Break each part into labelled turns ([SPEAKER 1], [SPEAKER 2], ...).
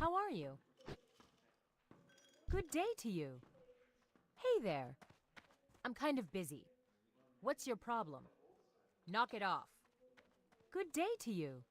[SPEAKER 1] How are you? Good day to you. Hey there. I'm kind of busy. What's your problem? Knock it off. Good day to you.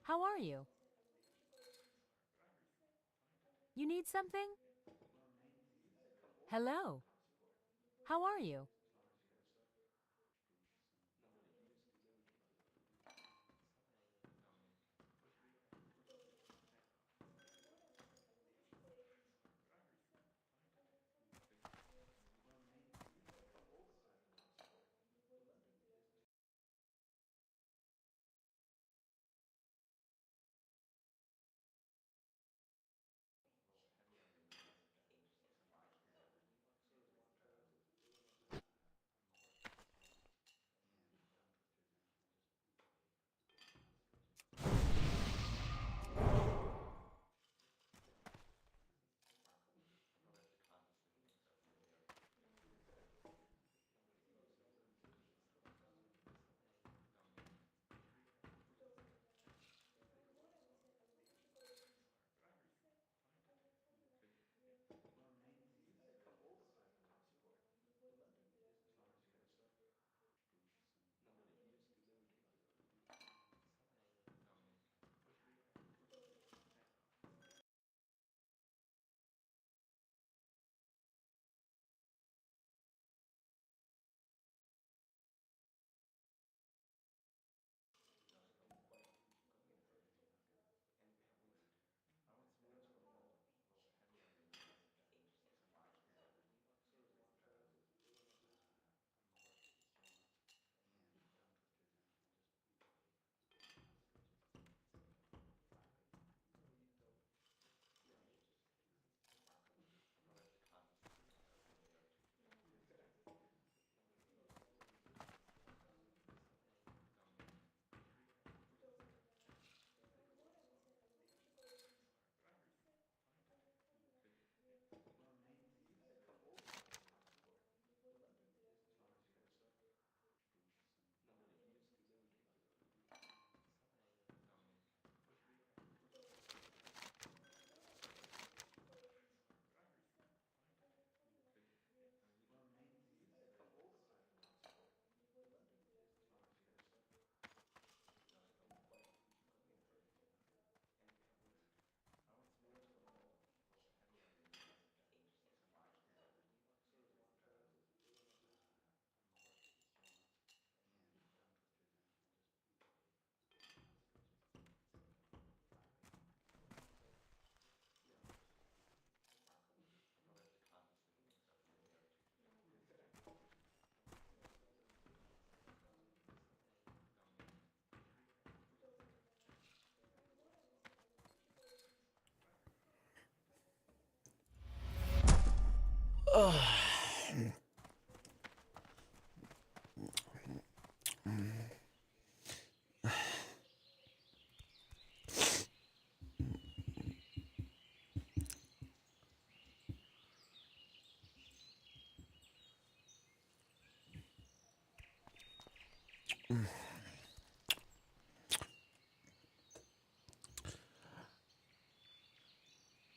[SPEAKER 1] How are you? You need something? Hello. How are you?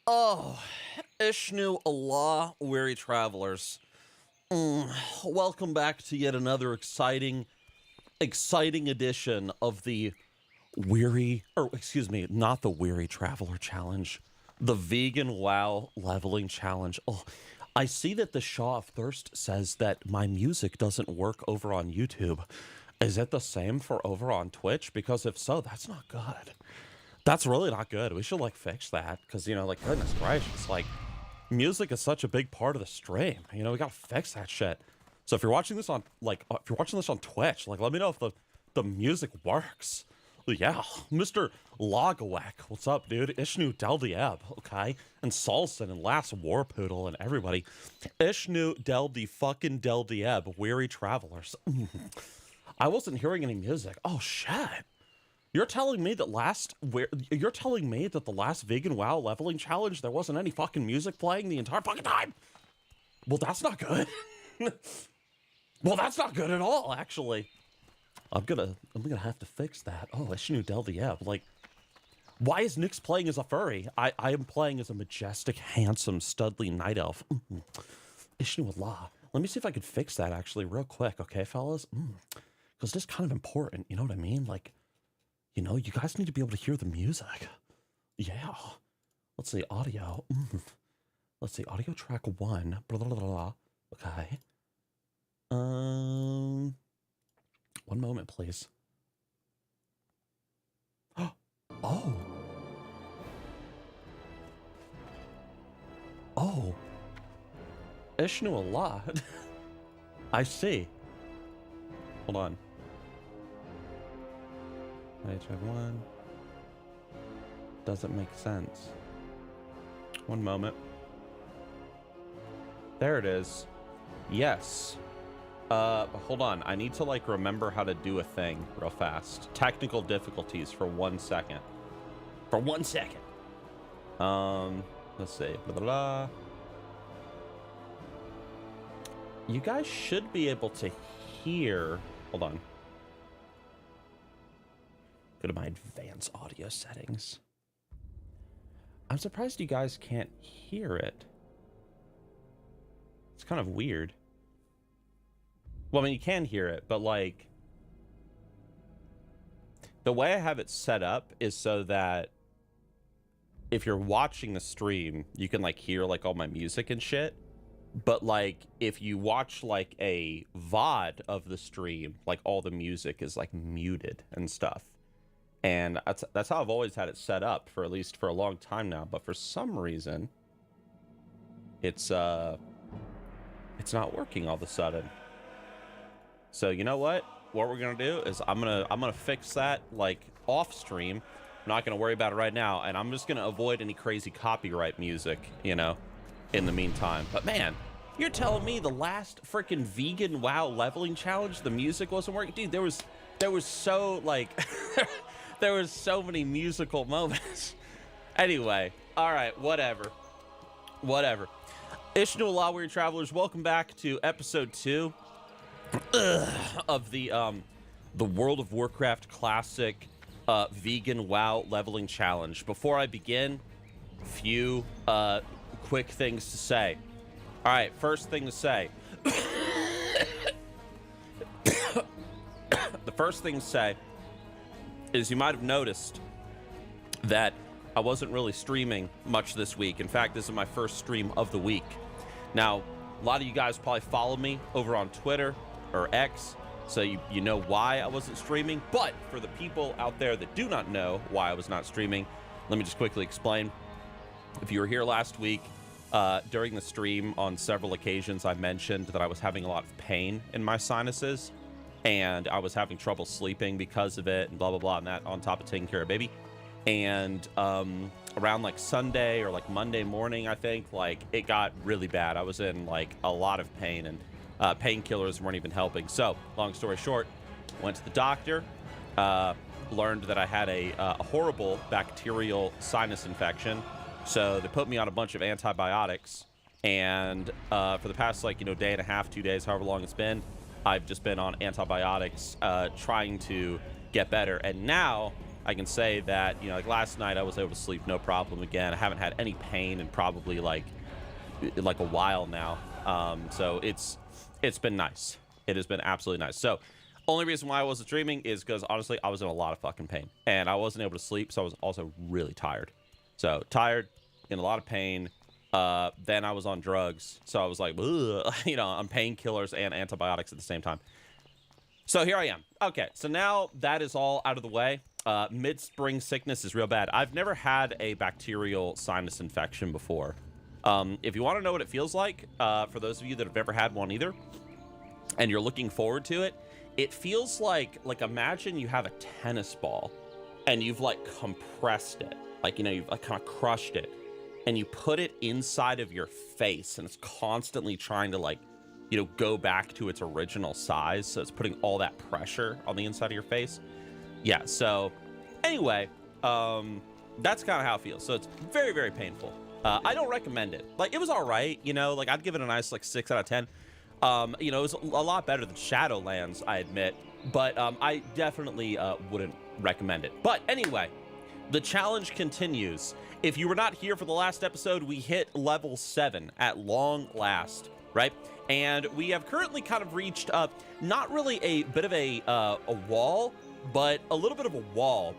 [SPEAKER 2] Oh, Ishnu Allah, weary travelers. Welcome back to yet another exciting edition of the not the Weary Traveler Challenge, the Vegan WoW Leveling Challenge. Oh, I see that the Shaw of Thirst says that my music doesn't work over on YouTube. Is it the same for over on Twitch? Because if so, that's not good. That's really not good. We should, like, fix that. Because, you know, like, goodness gracious, like, music is such a big part of the stream. You know, we gotta fix that shit. So if you're watching this on, like, if you're watching this on Twitch, like, let me know if the music works. Yeah, Mr. Logawak, what's up, dude? Ishnu Deldieb, okay? And Salson and Last Warpoodle and everybody. Ishnu Deldieb, weary travelers. I wasn't hearing any music. Oh, shit. You're telling me that the last Vegan WoW Leveling Challenge, there wasn't any fucking music playing the entire fucking time? Well, that's not good. Well, that's not good at all, actually. I'm gonna have to fix that. Oh, Ishnu Deldieb. Like, why is Nix playing as a furry? I am playing as a majestic, handsome, studly night elf. Ishnu Allah. Let me see if I could fix that, actually, real quick, okay, fellas? Because this is kind of important, you know what I mean? Like, you know, you guys need to be able to hear the music. Yeah. Let's see, audio. Let's see, audio track 1. Blah, blah, blah, blah. Okay. One moment, please. Oh. Oh. Ishnu Allah. I see. Hold on. Check 1. Doesn't make sense. One moment. There it is. Yes. Hold on. I need to, like, remember how to do a thing real fast. Technical difficulties for 1 second. For 1 second. Let's see. Blah, blah, blah. You guys should be able to hear. Hold on. Go to my advanced audio settings. I'm surprised you guys can't hear it. It's kind of weird. Well, I mean, you can hear it, but, like, the way I have it set up is so that if you're watching the stream, you can, like, hear, like, all my music and shit. But, like, if you watch, like, a VOD of the stream, like, all the music is, like, muted and stuff. And that's how I've always had it set up, for at least for a long time now. But for some reason, it's not working all of a sudden. So you know what? What we're gonna do is I'm gonna fix that, like, off stream. I'm not gonna worry about it right now, and I'm just gonna avoid any crazy copyright music, you know, in the meantime. But man, you're telling me the last freaking Vegan WoW Leveling Challenge, the music wasn't working? Dude, there was so, like, there was so many musical moments. Anyway, all right, whatever. Ishnu Allah, weary travelers, welcome back to episode 2 of the World of Warcraft Classic Vegan WoW Leveling Challenge. Before I begin, few quick things to say. All right, first thing to say. The first thing to say is you might have noticed that I wasn't really streaming much this week. In fact, this is my first stream of the week. Now, a lot of you guys probably follow me over on Twitter or X, so you know why I wasn't streaming. But for the people out there that do not know why I was not streaming, let me just quickly explain. If you were here last week, during the stream on several occasions, I mentioned that I was having a lot of pain in my sinuses, and I was having trouble sleeping because of it, and blah, blah, blah, and that on top of taking care of baby. And around, like, Sunday or, like, Monday morning, I think, like, it got really bad. I was in, like, a lot of pain, and painkillers weren't even helping. So, long story short, went to the doctor, learned that I had a horrible bacterial sinus infection. So they put me on a bunch of antibiotics, and for the past, like, you know, day and a half, 2 days, however long it's been, I've just been on antibiotics, trying to get better. And now I can say that, you know, like last night I was able to sleep no problem again. I haven't had any pain in probably like a while now. So it's been nice. It has been absolutely nice. So only reason why I wasn't streaming is because honestly I was in a lot of fucking pain and I wasn't able to sleep. So I was also really tired. So tired, in a lot of pain. Then I was on drugs. So I was like, ugh, you know, on painkillers and antibiotics at the same time. So here I am. Okay, so now that is all out of the way. Mid-spring sickness is real bad. I've never had a bacterial sinus infection before. If you want to know what it feels like, for those of you that have never had one either, and you're looking forward to it, it feels like imagine you have a tennis ball and you've like compressed it. Like, you know, you've like kind of crushed it and you put it inside of your face and it's constantly trying to like, you know, go back to its original size. So it's putting all that pressure on the inside of your face. Yeah. So anyway, that's kind of how it feels. So it's very, very painful. I don't recommend it. Like, it was all right. You know, like I'd give it a nice, like 6 out of 10. You know, it was a lot better than Shadowlands, I admit, but I definitely wouldn't recommend it. But anyway, the challenge continues. If you were not here for the last episode, we hit level 7 at long last, right? And we have currently kind of reached not really a bit of a wall, but a little bit of a wall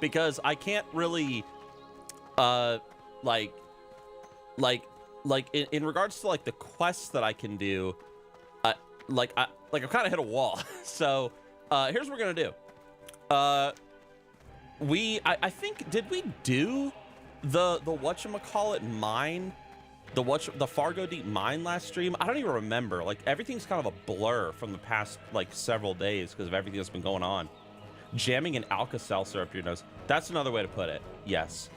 [SPEAKER 2] because I can't really like in regards to like the quests that I can do, I've kind of hit a wall. So here's what we're gonna do. I think, did we do the whatchamacallit mine, the Fargo Deep mine last stream? I don't even remember. Like, everything's kind of a blur from the past like several days because of everything that's been going on. Jamming an Alka-Seltzer up your nose. That's another way to put it. Yes.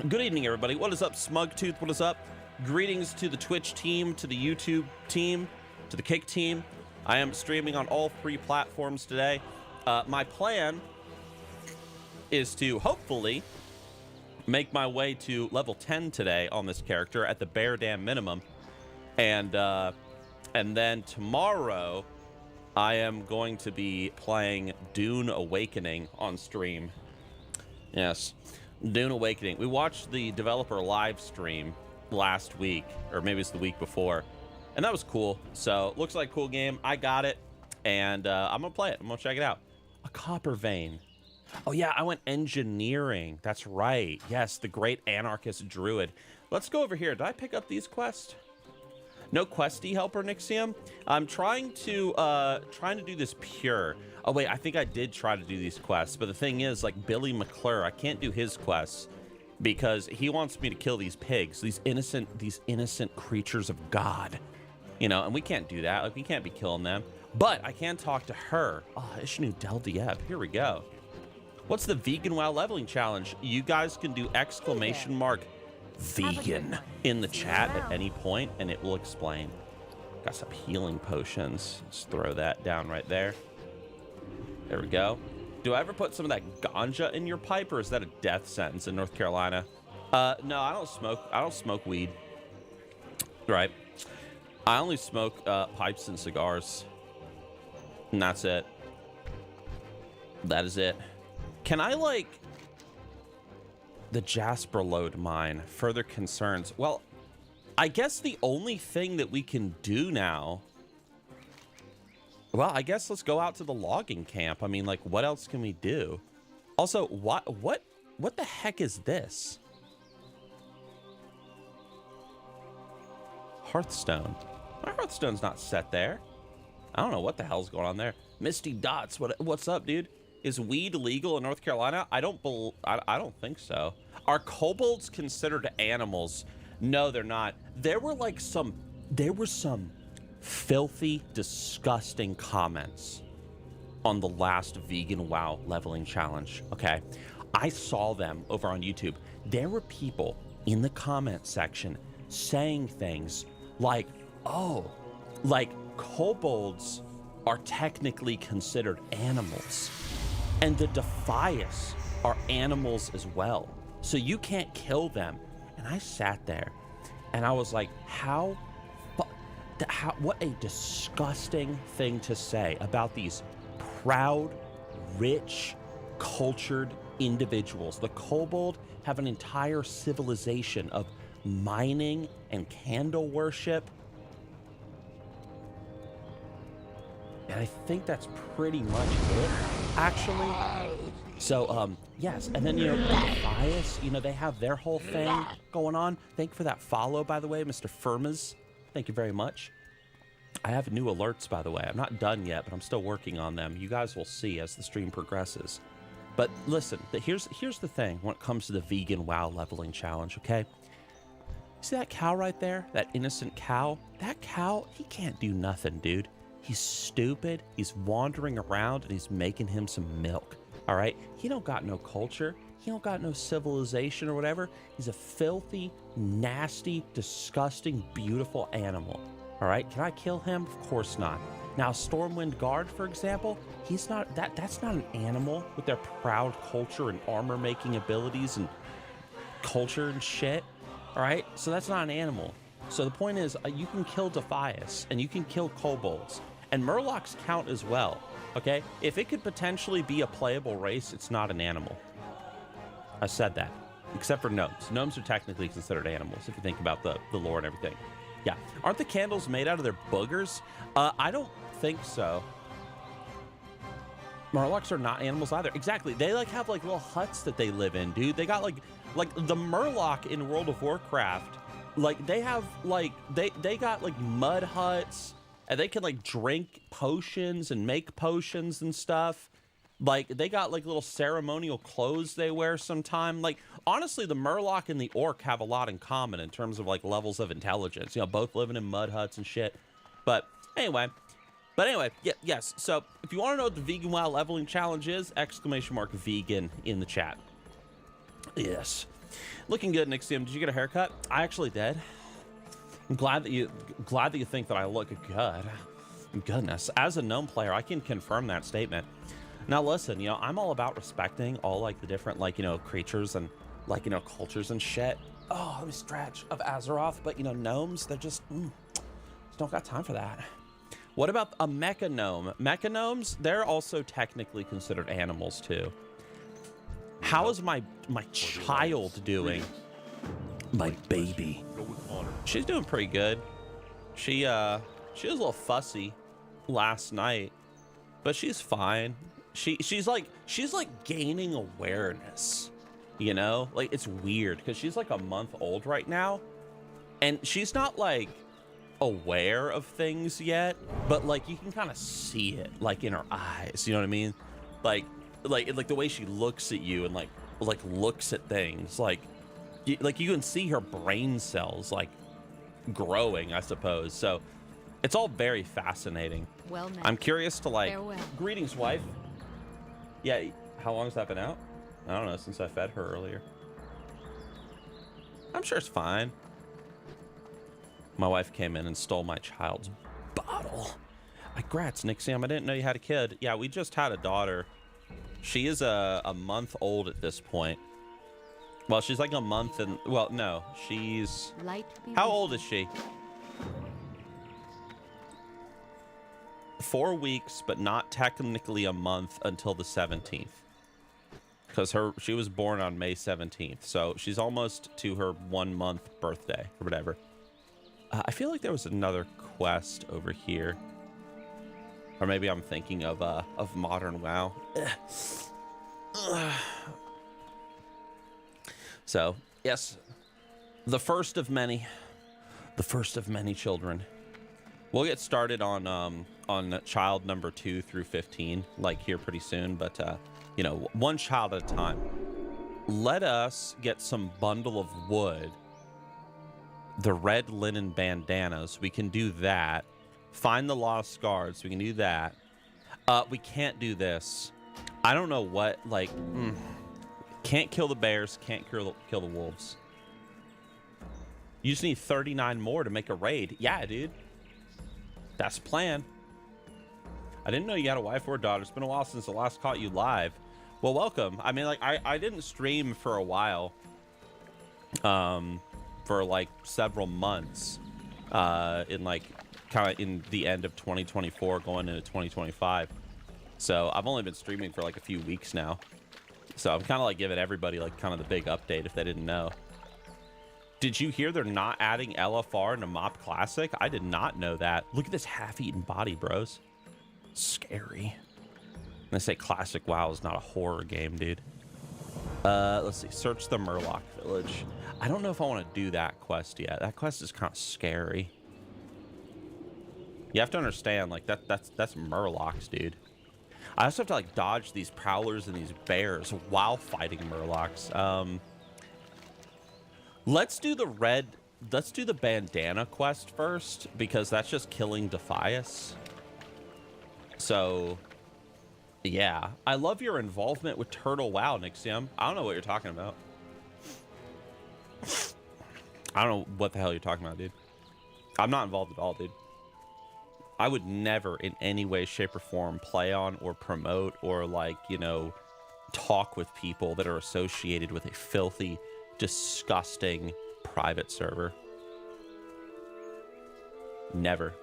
[SPEAKER 2] Good evening, everybody. What is up, Smugtooth? What is up? Greetings to the Twitch team, to the YouTube team, to the Kick team. I am streaming on all 3 platforms today. My plan is to hopefully make my way to level 10 today on this character at the bare damn minimum. And then tomorrow I am going to be playing Dune Awakening on stream. Yes. Dune Awakening. We watched the developer live stream last week, or maybe it's the week before, and that was cool. So looks like a cool game. I got it, and I'm gonna play it. I'm gonna check it out. A copper vein. Oh yeah, I went engineering. That's right. Yes, the great anarchist druid. Let's go over here. Did I pick up these quests? No questy helper, Nixxiom. I'm trying to do this pure. Oh wait, I think I did try to do these quests, but the thing is, like Billy McClure, I can't do his quests because he wants me to kill these pigs, these innocent creatures of God, you know, and we can't do that. Like, we can't be killing them. But I can talk to her. Oh, Ishnu Del Dieb. Here we go. What's the vegan WoW leveling challenge? You guys can do exclamation mark vegan in the chat at any point, and it will explain. Got some healing potions. Let's throw that down right there. There we go. Do I ever put some of that ganja in your pipe, or is that a death sentence in North Carolina? No, I don't smoke. I don't smoke weed. Right. I only smoke pipes and cigars. And that's it. That is it. Can I, like, the Jasper Lode mine? Further concerns. Well, I guess the only thing that we can do now. Well, I guess let's go out to the logging camp. I mean, like, what else can we do? Also, what the heck is this? Hearthstone. My Hearthstone's not set there. I don't know what the hell's going on there. Misty Dots, what's up, dude? Is weed legal in North Carolina? I don't think so. Are kobolds considered animals? No, they're not. There were some filthy, disgusting comments on the last vegan WoW leveling challenge. Okay, I saw them over on YouTube. There were people in the comment section saying things like, oh, like kobolds are technically considered animals, and the Defias are animals as well, so you can't kill them. And I sat there and I was like, how what a disgusting thing to say about these proud, rich, cultured individuals. The kobold have an entire civilization of mining and candle worship. And I think that's pretty much it, actually. So, yes, and then, Bias, they have their whole thing going on. Thank you for that follow, by the way, Mr. Firmas. Thank you very much. I have new alerts, by the way. I'm not done yet, but I'm still working on them. You guys will see as the stream progresses. But listen, here's the thing when it comes to the vegan WoW leveling challenge, okay? See that cow right there? That innocent cow? That cow, he can't do nothing, dude. He's stupid, he's wandering around, and he's making him some milk, all right? He don't got no culture. He don't got no civilization or whatever. He's a filthy, nasty, disgusting, beautiful animal, all right? Can I kill him? Of course not. Now, Stormwind Guard, for example, he's not, that's not an animal with their proud culture and armor-making abilities and culture and shit, all right? So that's not an animal. So the point is, you can kill Defias, and you can kill kobolds, and Murlocs count as well, okay? If it could potentially be a playable race, it's not an animal. I said that, except for gnomes. Gnomes are technically considered animals, if you think about the lore and everything. Yeah. Aren't the candles made out of their boogers? I don't think so. Murlocs are not animals either. Exactly. They have little huts that they live in, dude. They got like the Murloc in World of Warcraft. They have they got mud huts, and they can drink potions and make potions and stuff. They got little ceremonial clothes they wear sometime. Honestly, the Murloc and the Orc have a lot in common in terms of levels of intelligence. Both living in mud huts and shit. But anyway, yeah, yes. So if you want to know what the vegan WoW leveling challenge is, !vegan in the chat. Yes. Looking good, Nixxiom. Did you get a haircut? I actually did. I'm glad that you think that I look good. Goodness, as a gnome player, I can confirm that statement. Now listen, I'm all about respecting all the different creatures and cultures and shit. Oh, let me stretch of Azeroth, but gnomes, they're just don't got time for that. What about a mecha gnome? Mecha gnomes, they're also technically considered animals too. How is my child doing? My baby. She's doing pretty good. She was a little fussy last night, but she's fine. She's gaining awareness, it's weird because she's a month old right now, and she's not aware of things yet, but you can kind of see it in her eyes, you know what I mean? The way she looks at you and looks at things, you can see her brain cells growing, I suppose. So it's all very fascinating.
[SPEAKER 1] Well met.
[SPEAKER 2] I'm curious to
[SPEAKER 1] Farewell.
[SPEAKER 2] Greetings, wife. Yeah, how long has that been out? I don't know, since I fed her earlier. I'm sure it's fine. My wife came in and stole my child's bottle. Congrats, Nixxiom. I didn't know you had a kid. Yeah, we just had a daughter. She is a month old at this point. Well, she's a month and... Well, no, she's... How old is she? 4 weeks, but not technically a month until the 17th. Because she was born on May 17th. So she's almost to her 1 month birthday or whatever. I feel like there was another quest over here. Or maybe I'm thinking of modern WoW. So, yes, the first of many children. We'll get started on child number 2 through 15, here pretty soon, but one child at a time. Let us get some bundle of wood, the red linen bandanas. We can do that. Find the lost guards. We can do that. We can't do this. I don't know what, can't kill the bears, can't kill the wolves. You just need 39 more to make a raid. Yeah, dude. That's the plan. I didn't know you had a wife or a daughter. It's been a while since I last caught you live. Well, welcome. I mean, I didn't stream for a while. For several months. In kind of in the end of 2024 going into 2025. So I've only been streaming for like a few weeks now. So I'm kind of like giving everybody like kind of the big update if they didn't know. Did you hear they're not adding LFR into Mop Classic? I did not know that. Look at this half-eaten body, bros. Scary. And they say Classic WoW is not a horror game, dude. Let's see. Search the Murloc Village. I don't know if I want to do that quest yet. That quest is kind of scary. You have to understand, like, that's Murlocs, dude. I also have to, like, dodge these prowlers and these bears while fighting Murlocs. Let's do the bandana quest first, because that's just killing Defias. So, yeah. I love your involvement with Turtle WoW, Nixxiom. I don't know what you're talking about. I don't know what the hell you're talking about, dude. I'm not involved at all, dude. I would never in any way, shape, or form play on or promote or, like, you know, talk with people that are associated with a filthy, disgusting private server. Never.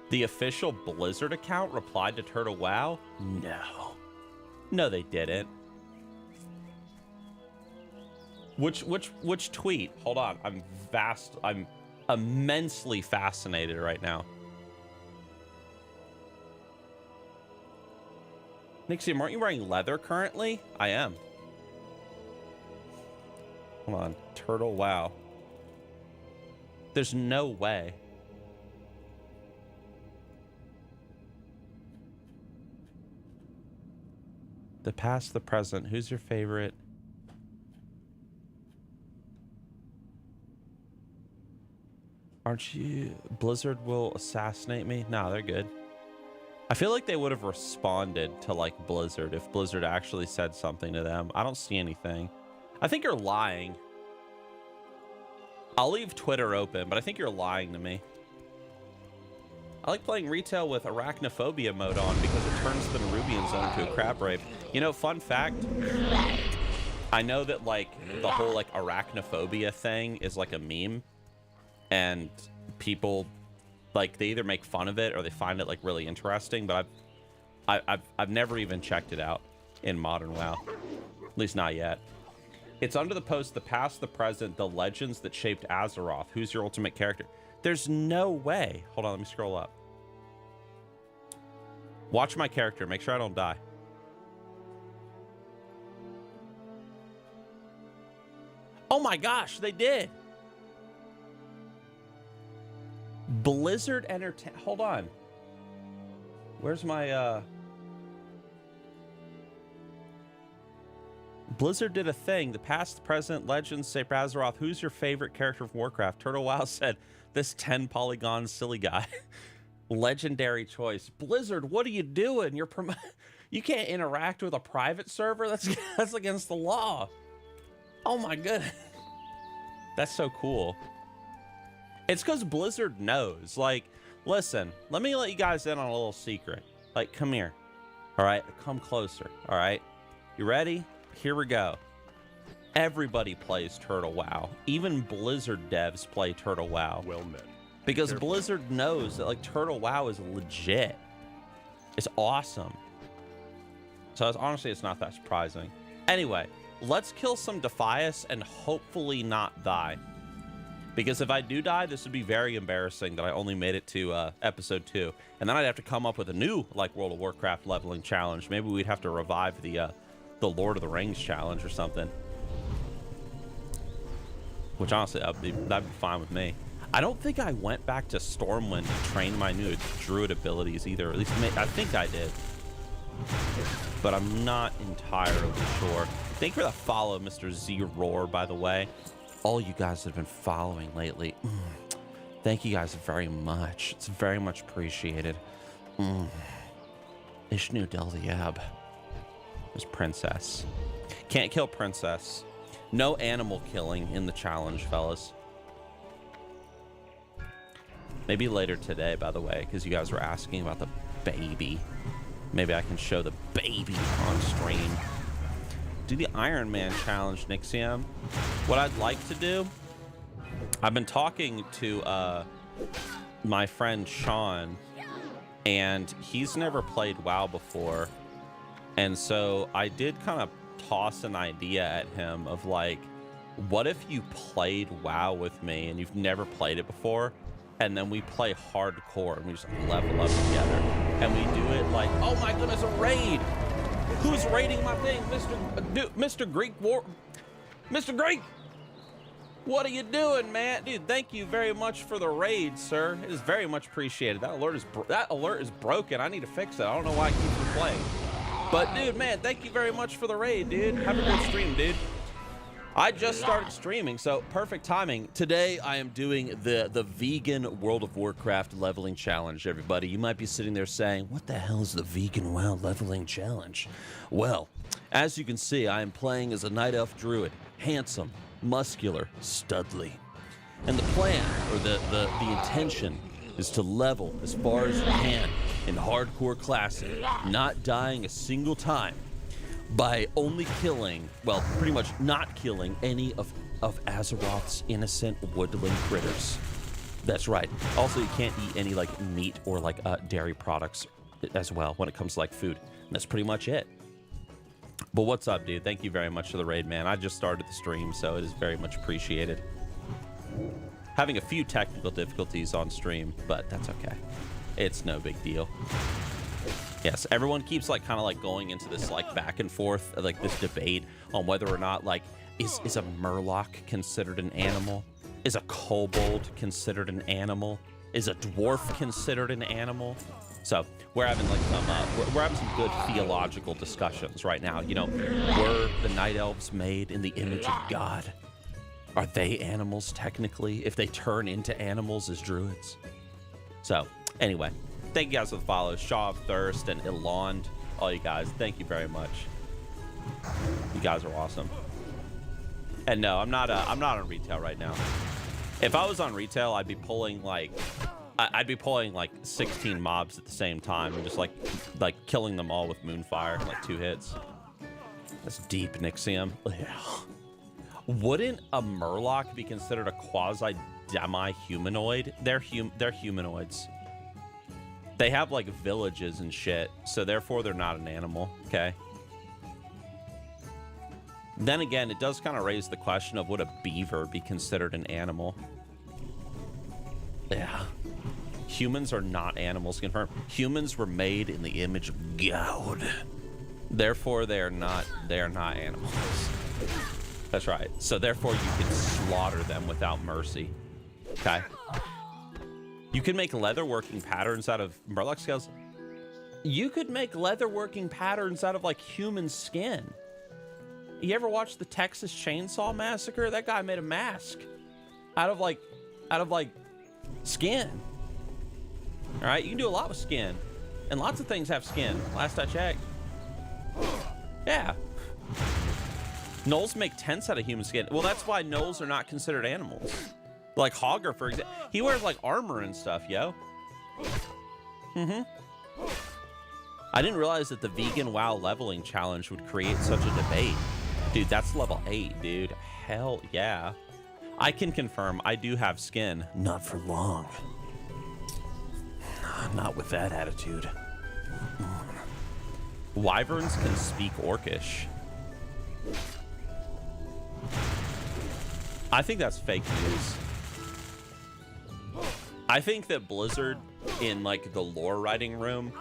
[SPEAKER 2] The official Blizzard account replied to Turtle WoW? No. No, they didn't. Which tweet? Hold on. I'm immensely fascinated right now. Nixxiom, aren't you wearing leather currently? I am. Hold on. Turtle WoW. There's no way. The past, the present. Who's your favorite? Aren't you? Blizzard will assassinate me? No, they're good. I feel like they would have responded to, like, Blizzard if Blizzard actually said something to them. I don't see anything. I think you're lying. I'll leave Twitter open, but I think you're lying to me. I like playing retail with arachnophobia mode on because it turns the Nerubian zone into a crab rape. You know, fun fact, I know that, like, the whole, like, arachnophobia thing is like a meme, and people, like, they either make fun of it or they find it, like, really interesting, but I've never even checked it out in modern WoW. At least not yet. It's under the post, the past, the present, the legends that shaped Azeroth. Who's your ultimate character? There's no way. Hold on, let me scroll up. Watch my character. Make sure I don't die. Oh my gosh, they did. Blizzard Entertainment. Hold on. Where's my Blizzard did a thing. The past, present, legends, say Azeroth. Who's your favorite character from Warcraft? Turtle WoW said, this 10 polygon silly guy. Legendary choice. Blizzard, what are you doing? You can't interact with a private server? That's against the law. Oh my goodness. That's so cool. It's because Blizzard knows. Like, listen, let me let you guys in on a little secret. Like, come here. All right, come closer. All right, you ready? Here we go. Everybody plays Turtle WoW. Even Blizzard devs play Turtle WoW.
[SPEAKER 3] Well met.
[SPEAKER 2] Because Blizzard knows that, like, Turtle WoW is legit. It's awesome. So honestly, it's not that surprising. Anyway, let's kill some Defias and hopefully not die. Because if I do die, this would be very embarrassing that I only made it to episode 2. And then I'd have to come up with a new, like, World of Warcraft leveling challenge. Maybe we'd have to revive the Lord of the Rings challenge or something. Which, honestly, that'd be fine with me. I don't think I went back to Stormwind to train my new druid abilities either. At least I think I did. But I'm not entirely sure. Thank you for the follow, Mr. Zygor, by the way. All you guys that have been following lately. Thank you guys very much. It's very much appreciated. Ishnu Delviab. There's Princess. Can't kill Princess. No animal killing in the challenge, fellas. Maybe later today, by the way, because you guys were asking about the baby. Maybe I can show the baby on stream. Do the Iron Man challenge, Nixxiom. What I'd like to do, I've been talking to my friend Sean, and he's never played WoW before. And so I did kind of toss an idea at him of like, what if you played WoW with me and you've never played it before, and then we play hardcore and we just level up together, and we do it like, oh my goodness, a raid. Who's raiding my thing? Mr. Greek War. Mr. Greek, what are you doing, man? Dude, thank you very much for the raid, sir. It is very much appreciated. That alert is broken. I need to fix it. I don't know why it keeps replaying. But dude, man, thank you very much for the raid, dude. Have a good stream, dude. I just started streaming, so perfect timing. Today, I am doing the vegan World of Warcraft leveling challenge, everybody. You might be sitting there saying, what the hell is the vegan WoW leveling challenge? Well, as you can see, I am playing as a Night Elf Druid. Handsome, muscular, studly. And the plan, or the intention, is to level as far as you can in hardcore classic, not dying a single time, by only killing, well, pretty much not killing any of Azeroth's innocent woodland critters. That's right. Also, you can't eat any like meat or like dairy products as well when it comes to like food. And that's pretty much it. But what's up, dude? Thank you very much for the raid, man. I just started the stream, so it is very much appreciated. Having a few technical difficulties on stream, but that's okay. It's no big deal. Yes, everyone keeps like kind of like going into this like back and forth, like this debate on whether or not like is a murloc considered an animal? Is a kobold considered an animal? Is a dwarf considered an animal? So we're having like some we're having some good theological discussions right now. You know, were the night elves made in the image of God? Are they animals technically if they turn into animals as druids? So anyway, thank you guys for the follows. Shaw of Thirst and Elond, all you guys, thank you very much. You guys are awesome. And no, I'm not on retail right now. If I was on retail, I'd be pulling like 16 mobs at the same time and just like killing them all with Moonfire in like 2 hits. That's deep, Nixxiom. Yeah. Wouldn't a murloc be considered a quasi demi-humanoid? They're humanoids. They have like villages and shit, so therefore they're not an animal, okay? Then again, it does kind of raise the question of would a beaver be considered an animal? Yeah. Humans are not animals, confirmed. Humans were made in the image of God. Therefore, they are not animals. That's right. So therefore, you can slaughter them without mercy. Okay? You can make leatherworking patterns out of murloc scales. You could make leatherworking patterns out of like human skin. You ever watch the Texas Chainsaw Massacre? That guy made a mask out of like skin. All right, you can do a lot with skin, and lots of things have skin. Last I checked. Yeah. Gnolls make tents out of human skin. Well, that's why gnolls are not considered animals. Like Hogger, for example, he wears like armor and stuff, yo. I didn't realize that the vegan WoW leveling challenge would create such a debate. Dude, that's level 8, dude. Hell yeah. I can confirm I do have skin. Not for long. Not with that attitude. Wyverns can speak Orcish. I think that's fake news. I think that Blizzard, in like the lore writing room,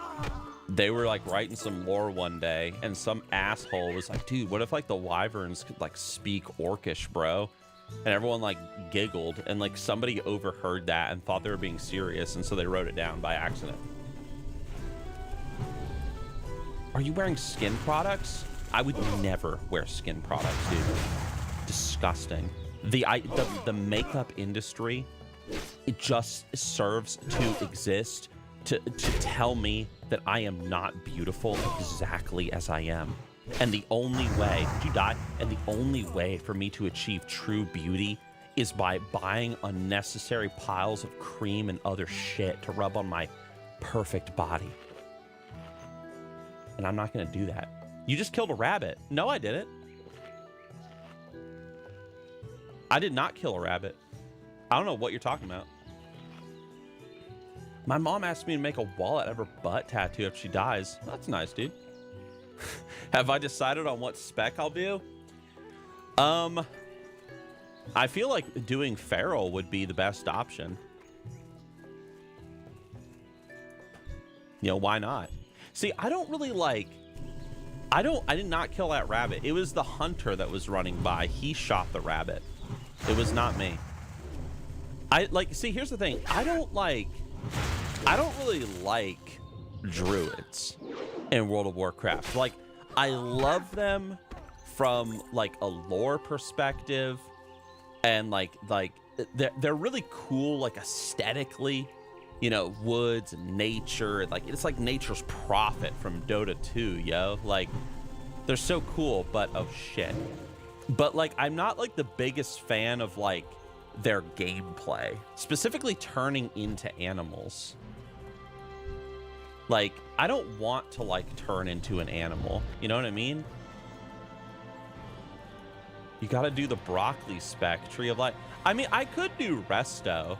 [SPEAKER 2] they were like writing some lore one day, and some asshole was like, dude, what if like the wyverns could like speak Orcish, bro? And everyone like giggled, and like somebody overheard that and thought they were being serious, and so they wrote it down by accident. Are you wearing skin products? I would never wear skin products, dude. Disgusting. The makeup industry, it just serves to exist to tell me that I am not beautiful exactly as I am. And the only way, did you die? And the only way for me to achieve true beauty is by buying unnecessary piles of cream and other shit to rub on my perfect body. And I'm not gonna do that. You just killed a rabbit. No, I didn't. I did not kill a rabbit. I don't know what you're talking about. My mom asked me to make a wallet out of her butt tattoo if she dies. That's nice, dude. Have I decided on what spec I'll do? I feel like doing feral would be the best option. You know, why not? See, I don't really like... I did not kill that rabbit. It was the hunter that was running by. He shot the rabbit. It was not me. See, here's the thing. I don't really like druids in World of Warcraft. Like, I love them from like a lore perspective, and like they're really cool, like aesthetically, you know, woods and nature. Like, it's like nature's prophet from Dota 2, yo. Like, they're so cool, but oh shit. But like, I'm not like the biggest fan of like their gameplay, specifically turning into animals. Like, I don't want to like turn into an animal, you know what I mean? You gotta do the broccoli spec, tree of life. I mean, I could do resto,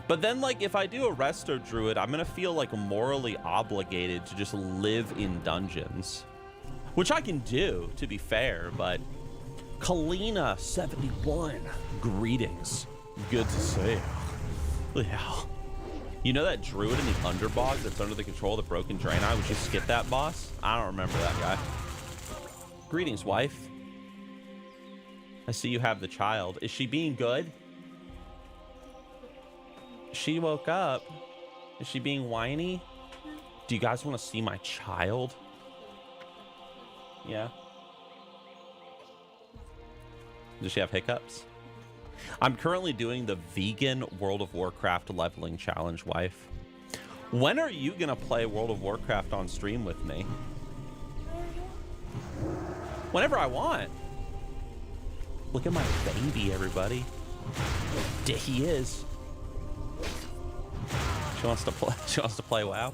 [SPEAKER 2] but then like if I do a resto druid, I'm gonna feel like morally obligated to just live in dungeons, which I can do, to be fair. But Kalina 71, greetings, good to see you. Yeah. You know that druid in the Underbog that's under the control of the Broken Draenei? Would you skip that boss? I don't remember that guy. Greetings, wife. I see you have the child. Is she being good? She woke up. Is she being whiny? Do you guys want to see my child? Yeah. Does she have hiccups? I'm currently doing the vegan World of Warcraft leveling challenge, wife. When are you gonna play World of Warcraft on stream with me? Whenever I want. Look at my baby, everybody. There he is. She wants to play. She wants to play WoW.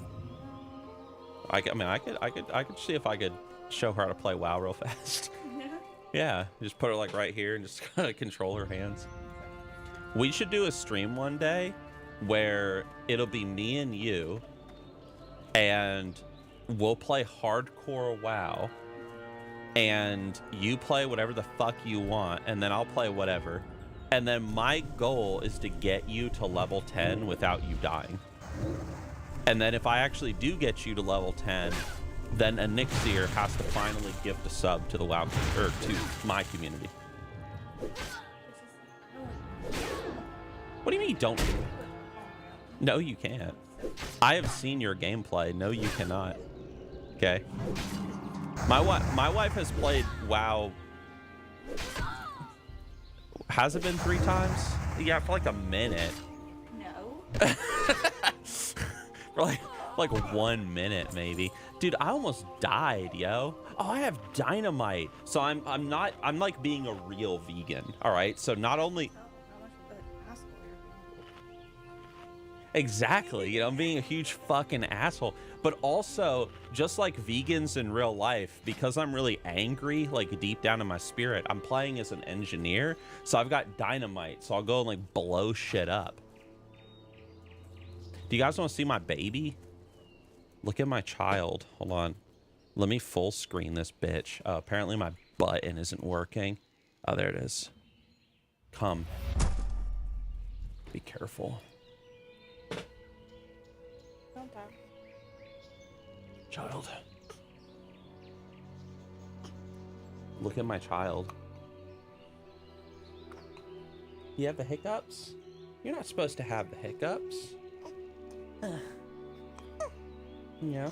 [SPEAKER 2] I could see if I could show her how to play WoW real fast. Yeah, just put her like right here and just kind of control her hands. We should do a stream one day where it'll be me and you, and we'll play hardcore WoW, and you play whatever the fuck you want, and then I'll play whatever. And then my goal is to get you to level 10 without you dying. And then if I actually do get you to level 10, then a Nixxiom has to finally gift a sub to the WoW, or to my community. What do you mean you don't? No, you can't. I have seen your gameplay. No, you cannot. Okay. My wife has played WoW. Has it been 3 times? Yeah, for like a minute.
[SPEAKER 3] No.
[SPEAKER 2] For like 1 minute maybe. Dude, I almost died, yo. Oh, I have dynamite. So I'm like being a real vegan. All right. So not only exactly, you know, I'm being a huge fucking asshole, but also just like vegans in real life, because I'm really angry, like deep down in my spirit, I'm playing as an engineer. So I've got dynamite. So I'll go and like blow shit up. Do you guys want to see my baby? Look at my child. Hold on. Let me full screen this bitch. Oh, apparently my button isn't working. Oh, there it is. Come. Be careful.
[SPEAKER 3] Don't talk.
[SPEAKER 2] Child. Look at my child. You have the hiccups? You're not supposed to have the hiccups. Yeah.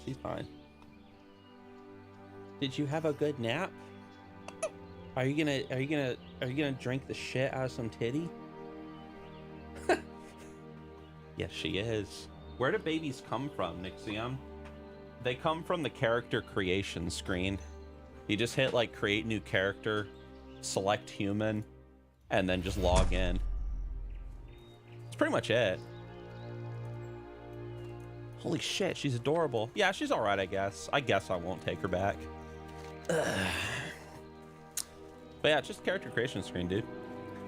[SPEAKER 2] She's fine. Did you have a good nap? Are you gonna drink the shit out of some titty? Yes, she is. Where do babies come from, Nixxiom? They come from the character creation screen. You just hit like create new character, select human, and then just log in. That's pretty much it. Holy shit, she's adorable. Yeah, she's all right, I guess. I guess I won't take her back. Ugh. But yeah, it's just character creation screen, dude.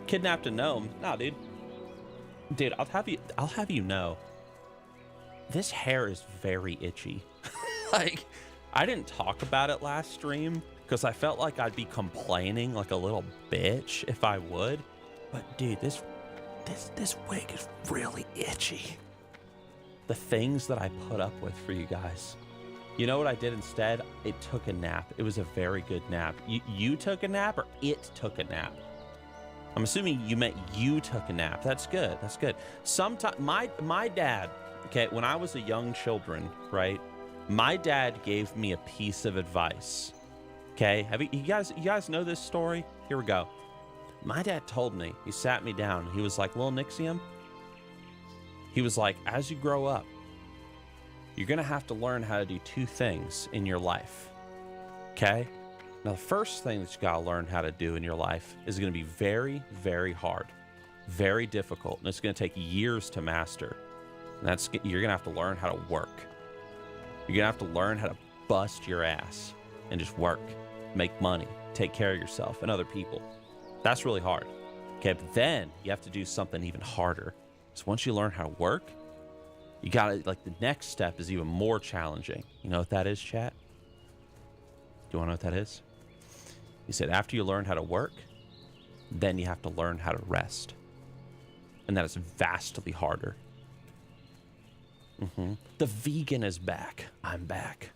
[SPEAKER 2] Kidnapped a gnome. Nah, dude. Dude, I'll have you know, this hair is very itchy. Like, I didn't talk about it last stream because I felt like I'd be complaining like a little bitch if I would. But dude, this wig is really itchy. The things that I put up with for you guys. You know what I did instead? It took a nap. It was a very good nap. You took a nap or it took a nap? I'm assuming you meant you took a nap. That's good. That's good. Sometimes my dad, okay, when I was a young children, right? My dad gave me a piece of advice. Okay, you guys know this story? Here we go. My dad told me, he sat me down, he was like, "Little Nixxiom," he was like, "As you grow up, you're gonna have to learn how to do two things in your life." Okay? Now, the first thing that you gotta learn how to do in your life is gonna be very, very hard, very difficult, and it's gonna take years to master. And you're gonna have to learn how to work. You're gonna have to learn how to bust your ass and just work, make money, take care of yourself and other people. That's really hard. Okay, but then you have to do something even harder. So once you learn how to work, you gotta, like, the next step is even more challenging. You know what that is, chat? Do you wanna know what that is? He said, after you learn how to work, then you have to learn how to rest. And that is vastly harder. The vegan is back. I'm back.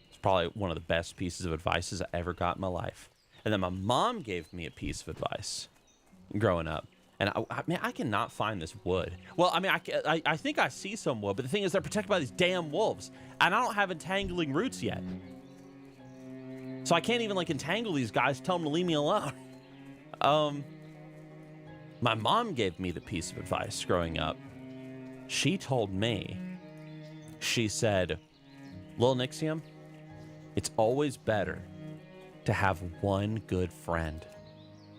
[SPEAKER 2] It's probably one of the best pieces of advice I ever got in my life. And then my mom gave me a piece of advice growing up. And I cannot find this wood. Well, I mean, I think I see some wood, but the thing is they're protected by these damn wolves. And I don't have entangling roots yet. So I can't even, like, entangle these guys, tell them to leave me alone. My mom gave me the piece of advice growing up. She told me, she said, "Lil Nixxiom, it's always better to have one good friend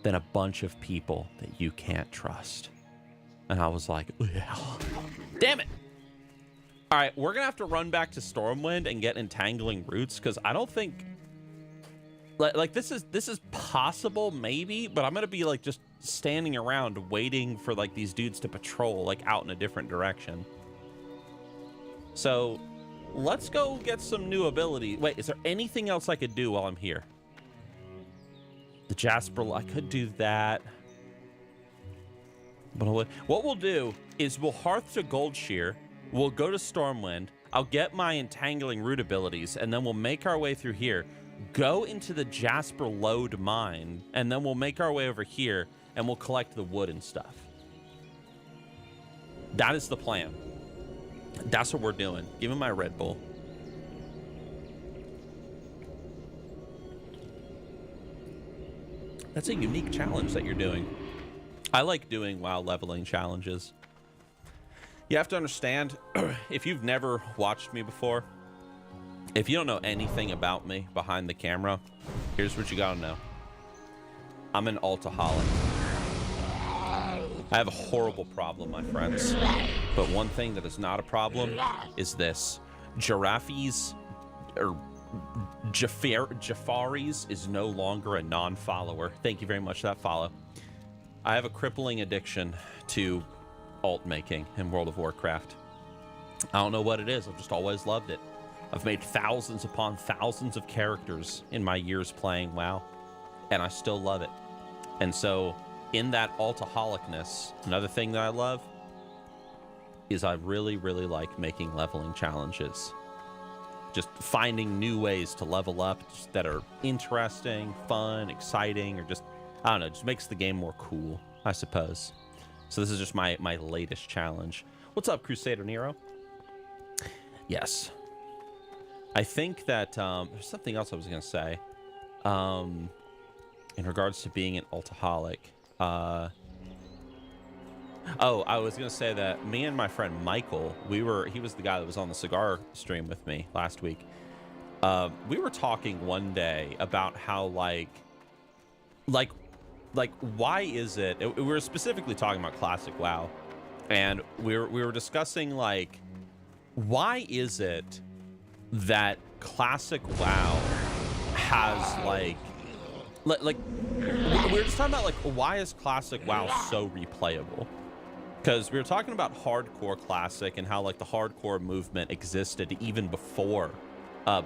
[SPEAKER 2] than a bunch of people that you can't trust." And I was like, yeah. Damn it. All right, we're gonna have to run back to Stormwind and get entangling roots, because I don't think, like this is possible maybe, but I'm gonna be like just standing around waiting for like these dudes to patrol like out in a different direction. So let's go get some new ability. Wait, is there anything else I could do while I'm here? The Jasper, I could do that. But what we'll do is we'll Hearth to Goldshear, we'll go to Stormwind, I'll get my entangling root abilities, and then we'll make our way through here, go into the Jasper Lode mine, and then we'll make our way over here and we'll collect the wood and stuff. That is the plan. That's what we're doing. Give me my Red Bull. That's a unique challenge that you're doing. I like doing WoW leveling challenges. You have to understand, if you've never watched me before, if you don't know anything about me behind the camera, here's what you gotta know. I'm an altaholic. I have a horrible problem, my friends. But one thing that is not a problem is this. Jafaris is no longer a non-follower. Thank you very much for that follow. I have a crippling addiction to alt making in World of Warcraft. I don't know what it is. I've just always loved it. I've made thousands upon thousands of characters in my years playing WoW, and I still love it. And so in that altaholicness, another thing that I love is I really, really like making leveling challenges. Just finding new ways to level up that are interesting, fun, exciting, or just, I don't know, just makes the game more cool, I suppose. So this is just my latest challenge. What's up, Crusader Nero? Yes. I think that there's something else I was going to say in regards to being an altaholic. Oh, I was going to say that me and my friend Michael, he was the guy that was on the cigar stream with me last week. We were talking one day about how like why is it, we were specifically talking about classic WoW, and we were discussing like, why is it that classic WoW has like we were just talking about like, why is classic WoW so replayable? because we were talking about hardcore classic and how like the hardcore movement existed even before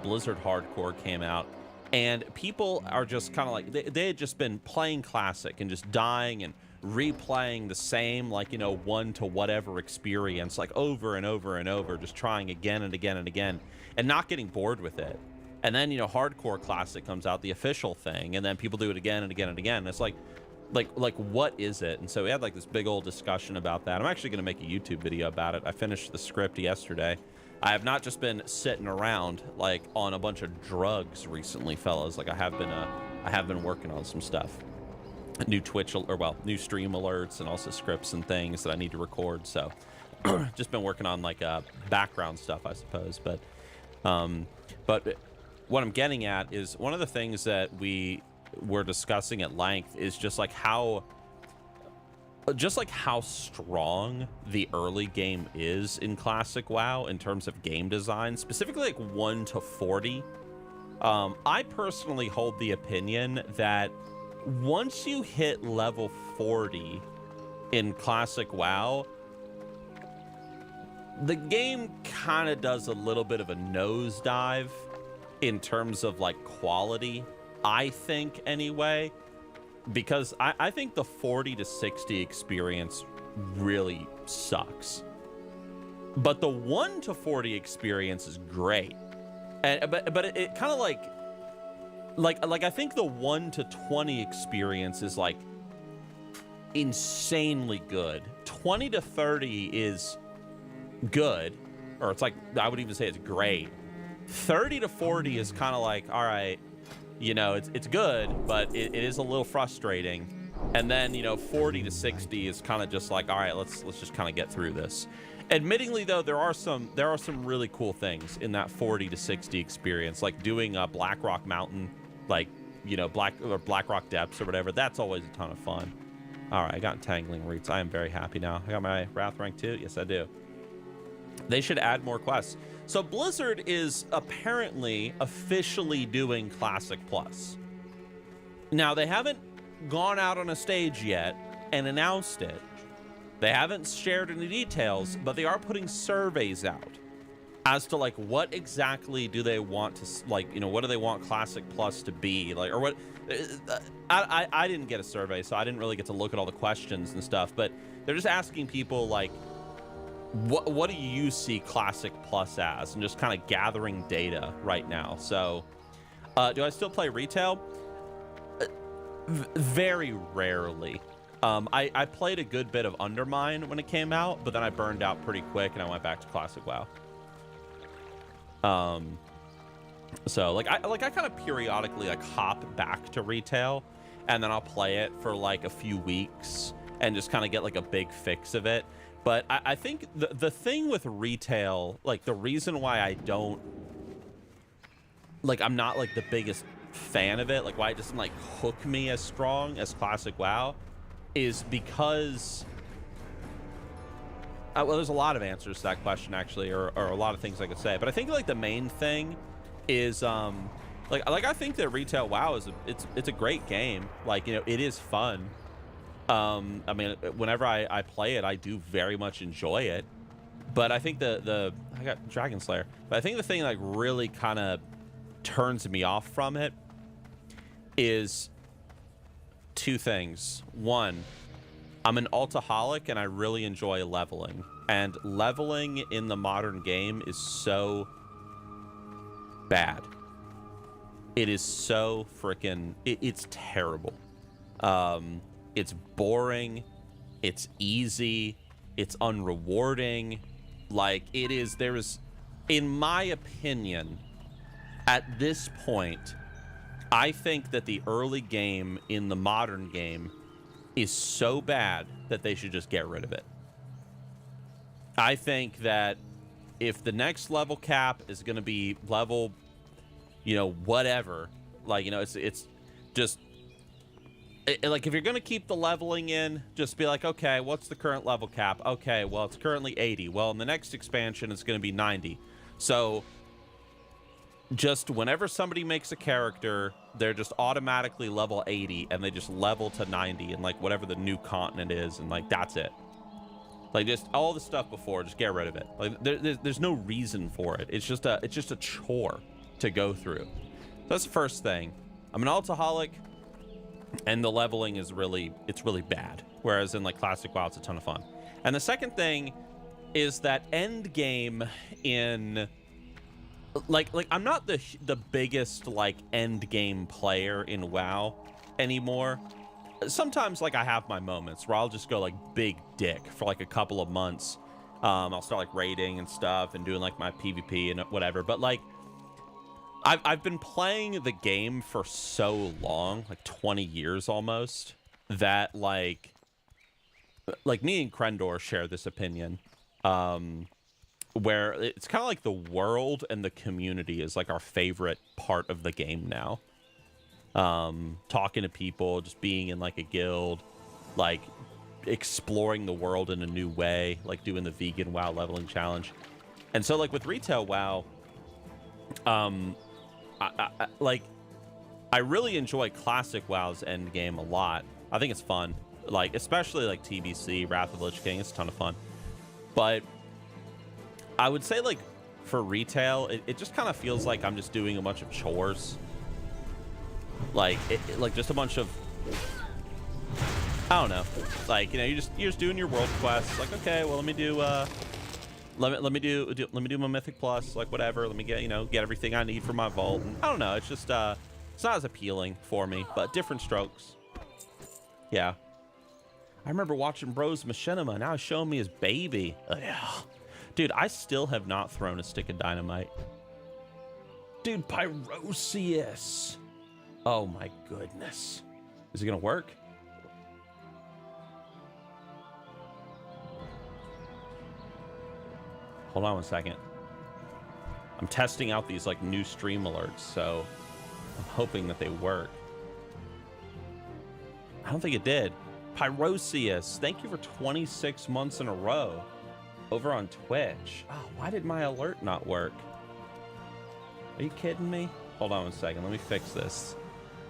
[SPEAKER 2] Blizzard hardcore came out, and people are just kind of like they had just been playing classic and just dying and replaying the same, like, you know, one to whatever experience, like over and over and over, just trying again and again and again and not getting bored with it. And then, you know, hardcore classic comes out, the official thing, and then people do it again and again and again. And it's like what is it? And so we had like this big old discussion about that. I'm actually going to make a YouTube video about it. I finished the script yesterday. I have not just been sitting around like on a bunch of drugs recently, fellas. Like I have been working on some stuff. New Twitch, or well, new stream alerts, and also scripts and things that I need to record. So just been working on like background stuff, I suppose. But what I'm getting at is one of the things that we were discussing at length is just like how strong the early game is in classic WoW in terms of game design, specifically like 1 to 40. I personally hold the opinion that once you hit level 40 in classic WoW, the game kind of does a little bit of a nosedive in terms of like quality, I think, anyway, because I think the 40 to 60 experience really sucks, but the 1 to 40 experience is great. And but it kind of like I think the 1 to 20 experience is like insanely good. 20 to 30 is good, or it's like, I would even say it's great. 30 to 40 is kind of like, all right, you know, it's good, but it is a little frustrating. And then, you know, 40 to 60 is kind of just like, all right, let's just kind of get through this. Admittingly, though, there are some really cool things in that 40 to 60 experience, like doing a Blackrock Mountain, like, you know, Blackrock Depths or whatever. That's always a ton of fun. All right, I got Entangling Roots. I am very happy now. I got my Wrath rank too. Yes, I do. They should add more quests. So Blizzard is apparently officially doing Classic Plus. Now, they haven't gone out on a stage yet and announced it. They haven't shared any details, but they are putting surveys out as to like what exactly do they want to, like, you know, what do they want Classic Plus to be like, or what. I didn't get a survey, so I didn't really get to look at all the questions and stuff, but they're just asking people like, what do you see Classic Plus as, and just kind of gathering data right now. So do I still play retail? Very rarely. I played a good bit of Undermine when it came out, but then I burned out pretty quick and I went back to Classic WoW. So like I kind of periodically like hop back to retail, and then I'll play it for like a few weeks and just kind of get like a big fix of it. But I think the thing with retail, like the reason why I don't, like, I'm not like the biggest fan of it, like why it doesn't like hook me as strong as Classic WoW, is because well, there's a lot of answers to that question actually, or a lot of things I could say, but I think like the main thing is like I think that retail WoW is it's a great game. Like, you know, it is fun. I mean, whenever I play it, I do very much enjoy it. But I think I got Dragon Slayer. But I think the thing like really kind of turns me off from it is two things. One, I'm an altaholic and I really enjoy leveling. And leveling in the modern game is so bad. It is so freaking, it's terrible. It's boring, it's easy, it's unrewarding. Like, it is, in my opinion, at this point, I think that the early game in the modern game is so bad that they should just get rid of it. I think that if the next level cap is going to be level, you know, whatever, like, you know, it's just, like, if you're going to keep the leveling in, just be like, okay, what's the current level cap? Okay, well, it's currently 80. Well, in the next expansion, it's going to be 90. So just whenever somebody makes a character, they're just automatically level 80, and they just level to 90 and like whatever the new continent is, and like that's it. Like, just all the stuff before, just get rid of it. Like, there's no reason for it. It's just a chore to go through. So that's the first thing. I'm an alcoholic, and the leveling is really bad. Whereas in like classic WoW, it's a ton of fun. And the second thing is that end game in like I'm not the biggest like end game player in WoW anymore. Sometimes like I have my moments where I'll just go like big dick for like a couple of months. I'll start like raiding and stuff and doing like my PvP and whatever. But like I've been playing the game for so long, like 20 years almost, that like me and Krendor share this opinion, where it's kind of like the world and the community is like our favorite part of the game now. Talking to people, just being in like a guild, like exploring the world in a new way, like doing the vegan WoW leveling challenge. And so like with retail WoW, I really enjoy classic WoW's end game a lot. I think it's fun, like especially like TBC, Wrath of the Lich King. It's a ton of fun. But I would say like for retail, it just kind of feels like I'm just doing a bunch of chores. Like like just a bunch of, I don't know, like, you know, you're just doing your world quests. Like, okay, well, let me do let me do my Mythic Plus, like whatever. Let me get, you know, get everything I need for my vault. And I don't know, it's just it's not as appealing for me, but different strokes. Yeah, I remember watching Bro's Machinima. Now he's showing me his baby. Yeah, dude, I still have not thrown a stick of dynamite. Dude, Pyrosius. Oh my goodness. Is it gonna work? Hold on one second. I'm testing out these like new stream alerts, so I'm hoping that they work. I don't think it did. Pyrosius, thank you for 26 months in a row over on Twitch. Oh, why did my alert not work? Are you kidding me? Hold on one second. Let me fix this.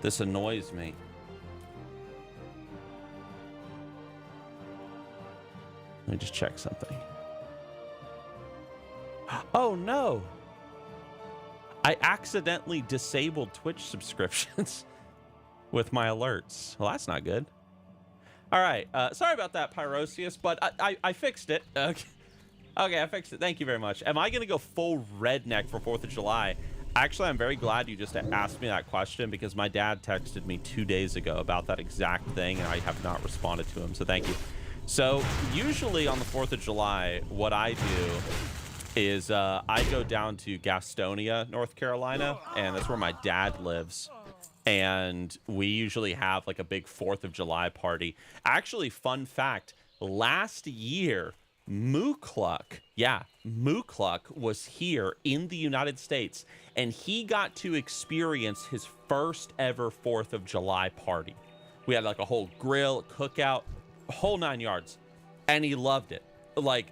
[SPEAKER 2] This annoys me. Let me just check something. Oh no! I accidentally disabled Twitch subscriptions with my alerts. Well, that's not good. All right, sorry about that, Pyrosius, but I fixed it. Okay. Okay, I fixed it. Thank you very much. Am I gonna go full redneck for 4th of July? Actually, I'm very glad you just asked me that question, because my dad texted me 2 days ago about that exact thing, and I have not responded to him, so thank you. So usually on the 4th of July, what I do is I go down to Gastonia, North Carolina, and that's where my dad lives. And we usually have like a big 4th of July party. Actually, fun fact, last year, Mookluk, yeah, Mookluk was here in the United States, and he got to experience his first ever 4th of July party. We had like a whole grill, cookout, whole 9 yards, and he loved it. Like,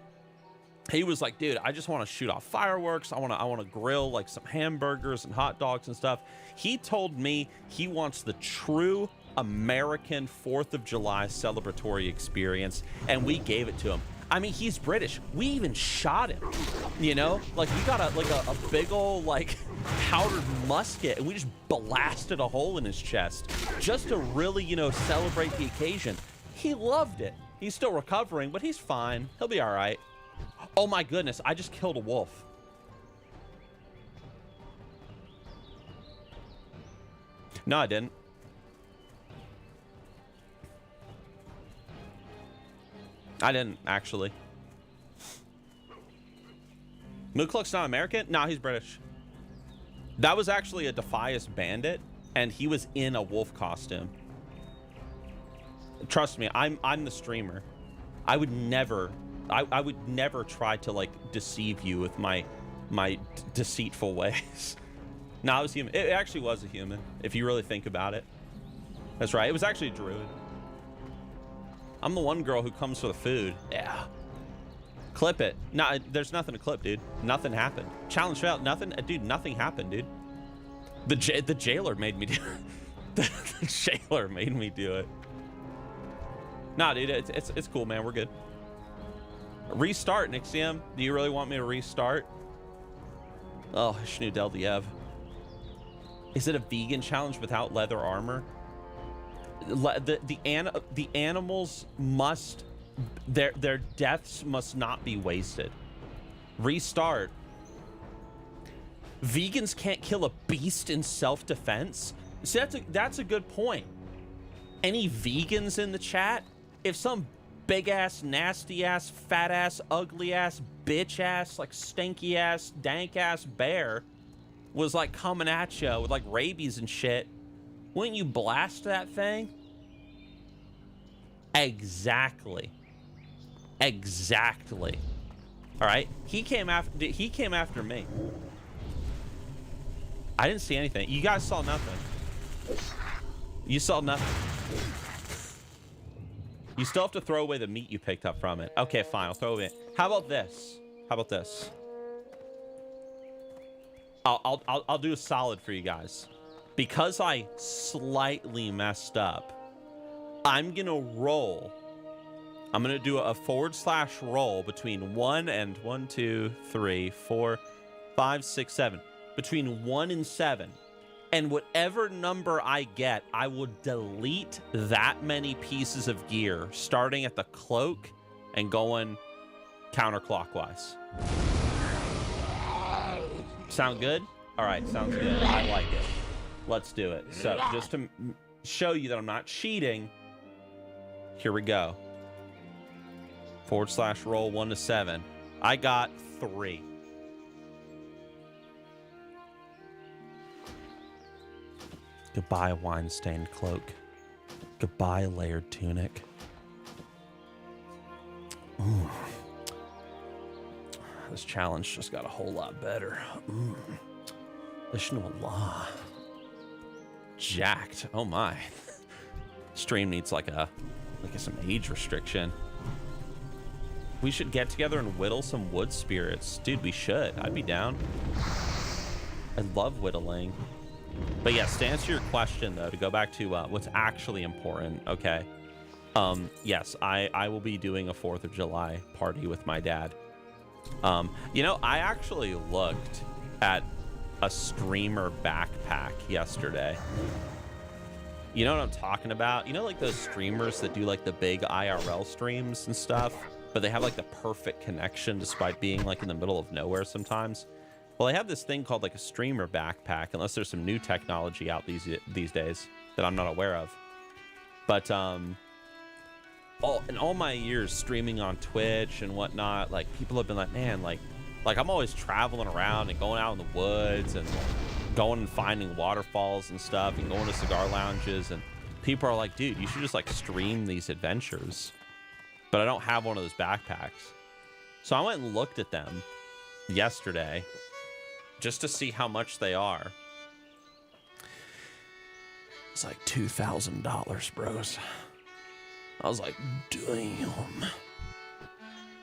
[SPEAKER 2] he was like, dude, I just want to shoot off fireworks. I want to grill like some hamburgers and hot dogs and stuff. He told me he wants the true American 4th of July celebratory experience, and we gave it to him. I mean, he's British. We even shot him, you know? Like, we got a big old, like, powdered musket, and we just blasted a hole in his chest just to really, you know, celebrate the occasion. He loved it. He's still recovering, but he's fine. He'll be all right. Oh, my goodness. I just killed a wolf. No, I didn't. I didn't, actually. Mookluk's not American? No, he's British. That was actually a Defias bandit, and he was in a wolf costume. Trust me, I'm the streamer. I would never try to like deceive you with my deceitful ways. No, I was human. It actually was a human, if you really think about it. That's right. It was actually a druid. I'm the one girl who comes for the food. Yeah. Clip it. No, there's nothing to clip, dude. Nothing happened. Challenge failed. Nothing. Dude, nothing happened, dude. The jailer made me do it. The jailer made me do it. Nah, dude, it's cool, man. We're good. Restart, Nixxiom. Do you really want me to restart? Oh, Shnu Deldiev. Is it a vegan challenge without leather armor? The animals must, their deaths must not be wasted. Restart. Vegans can't kill a beast in self-defense? See, that's a good point. Any vegans in the chat? If some big-ass, nasty-ass, fat-ass, ugly-ass, bitch-ass, like stinky-ass, dank-ass bear was like coming at you with like rabies and shit, wouldn't you blast that thing? Exactly. Exactly. All right. He came after me. I didn't see anything. You guys saw nothing. You saw nothing. You still have to throw away the meat you picked up from it. Okay, fine. I'll throw it in. How about this? How about this? I'll do a solid for you guys. Because I slightly messed up, I'm gonna roll. I'm gonna do a / roll between 1 and 1, 2, 3, 4, 5, 6, 7. Between 1 and 7. And whatever number I get, I will delete that many pieces of gear, starting at the cloak and going counterclockwise. Sound good? All right, sounds good. I like it. Let's do it. So just to show you that I'm not cheating, here we go. / roll 1 to 7. I got 3. Goodbye, wine-stained cloak. Goodbye, layered tunic. Ooh. This challenge just got a whole lot better. Listen to Allah. Jacked. Oh my. Stream needs like some age restriction. We should get together and whittle some wood spirits. Dude, we should. I'd be down. I love whittling. But yes, to answer your question, though, to go back to what's actually important, okay? Yes, I will be doing a 4th of July party with my dad. You know, I actually looked at a streamer backpack yesterday. You know what I'm talking about? You know, like those streamers that do like the big IRL streams and stuff, but they have like the perfect connection despite being like in the middle of nowhere sometimes? Well, they have this thing called like a streamer backpack, unless there's some new technology out these days that I'm not aware of. But in all my years streaming on Twitch and whatnot, like people have been like, man, like I'm always traveling around and going out in the woods and going and finding waterfalls and stuff and going to cigar lounges, and people are like, dude, you should just like stream these adventures. But I don't have one of those backpacks. So I went and looked at them yesterday just to see how much they are. It's like $2,000, bros. I was like, damn. I'm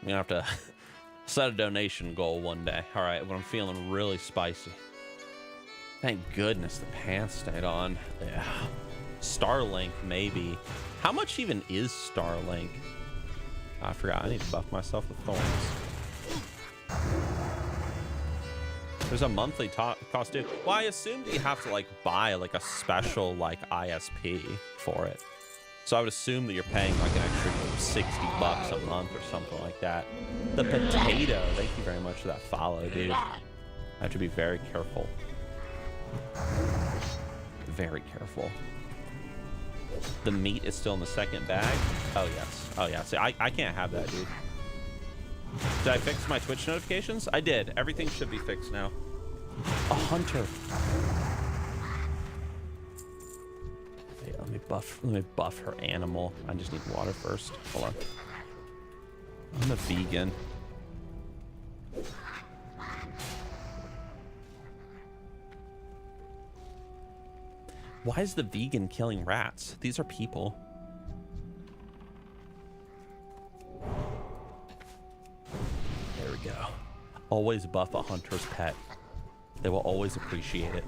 [SPEAKER 2] gonna have to set a donation goal one day. All right, when I'm feeling really spicy. Thank goodness the pants stayed on. Yeah. Starlink, maybe. How much even is Starlink? I forgot. I need to buff myself with thorns. There's a monthly cost too. Well, I assumed you have to like buy like a special like ISP for it. So I would assume that you're paying like an extra $60 a month or something like that. The potato, thank you very much for that follow, dude. I have to be very careful. Very careful. The meat is still in the second bag. Oh yes. Oh yeah. See, I can't have that, dude. Did I fix my Twitch notifications? I did. Everything should be fixed now. A hunter. Hey, let me buff her animal. I just need water first. Hold on. I'm a vegan. Why is the vegan killing rats? These are people. There we go. Always buff a hunter's pet. They will always appreciate it.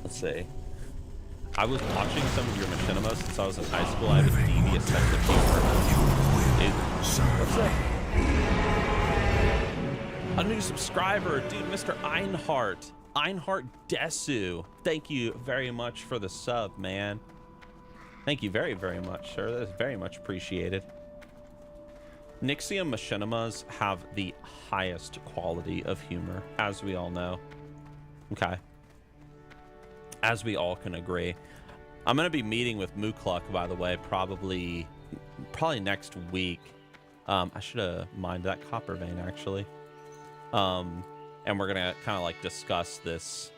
[SPEAKER 2] Let's see. I was watching some of your Machinima since I was in high school. I have a devious sense of humor. Dude, What's up? A new subscriber, dude, Mr. Einhart. Einhart Desu. Thank you very much for the sub, man. Thank you very, very much, sir. That is very much appreciated. Nixxiom Machinimas have the highest quality of humor, as we all know. Okay. As we all can agree. I'm going to be meeting with Mukluk, by the way, probably next week. I should have mined that copper vein, actually. And we're going to kind of like discuss this.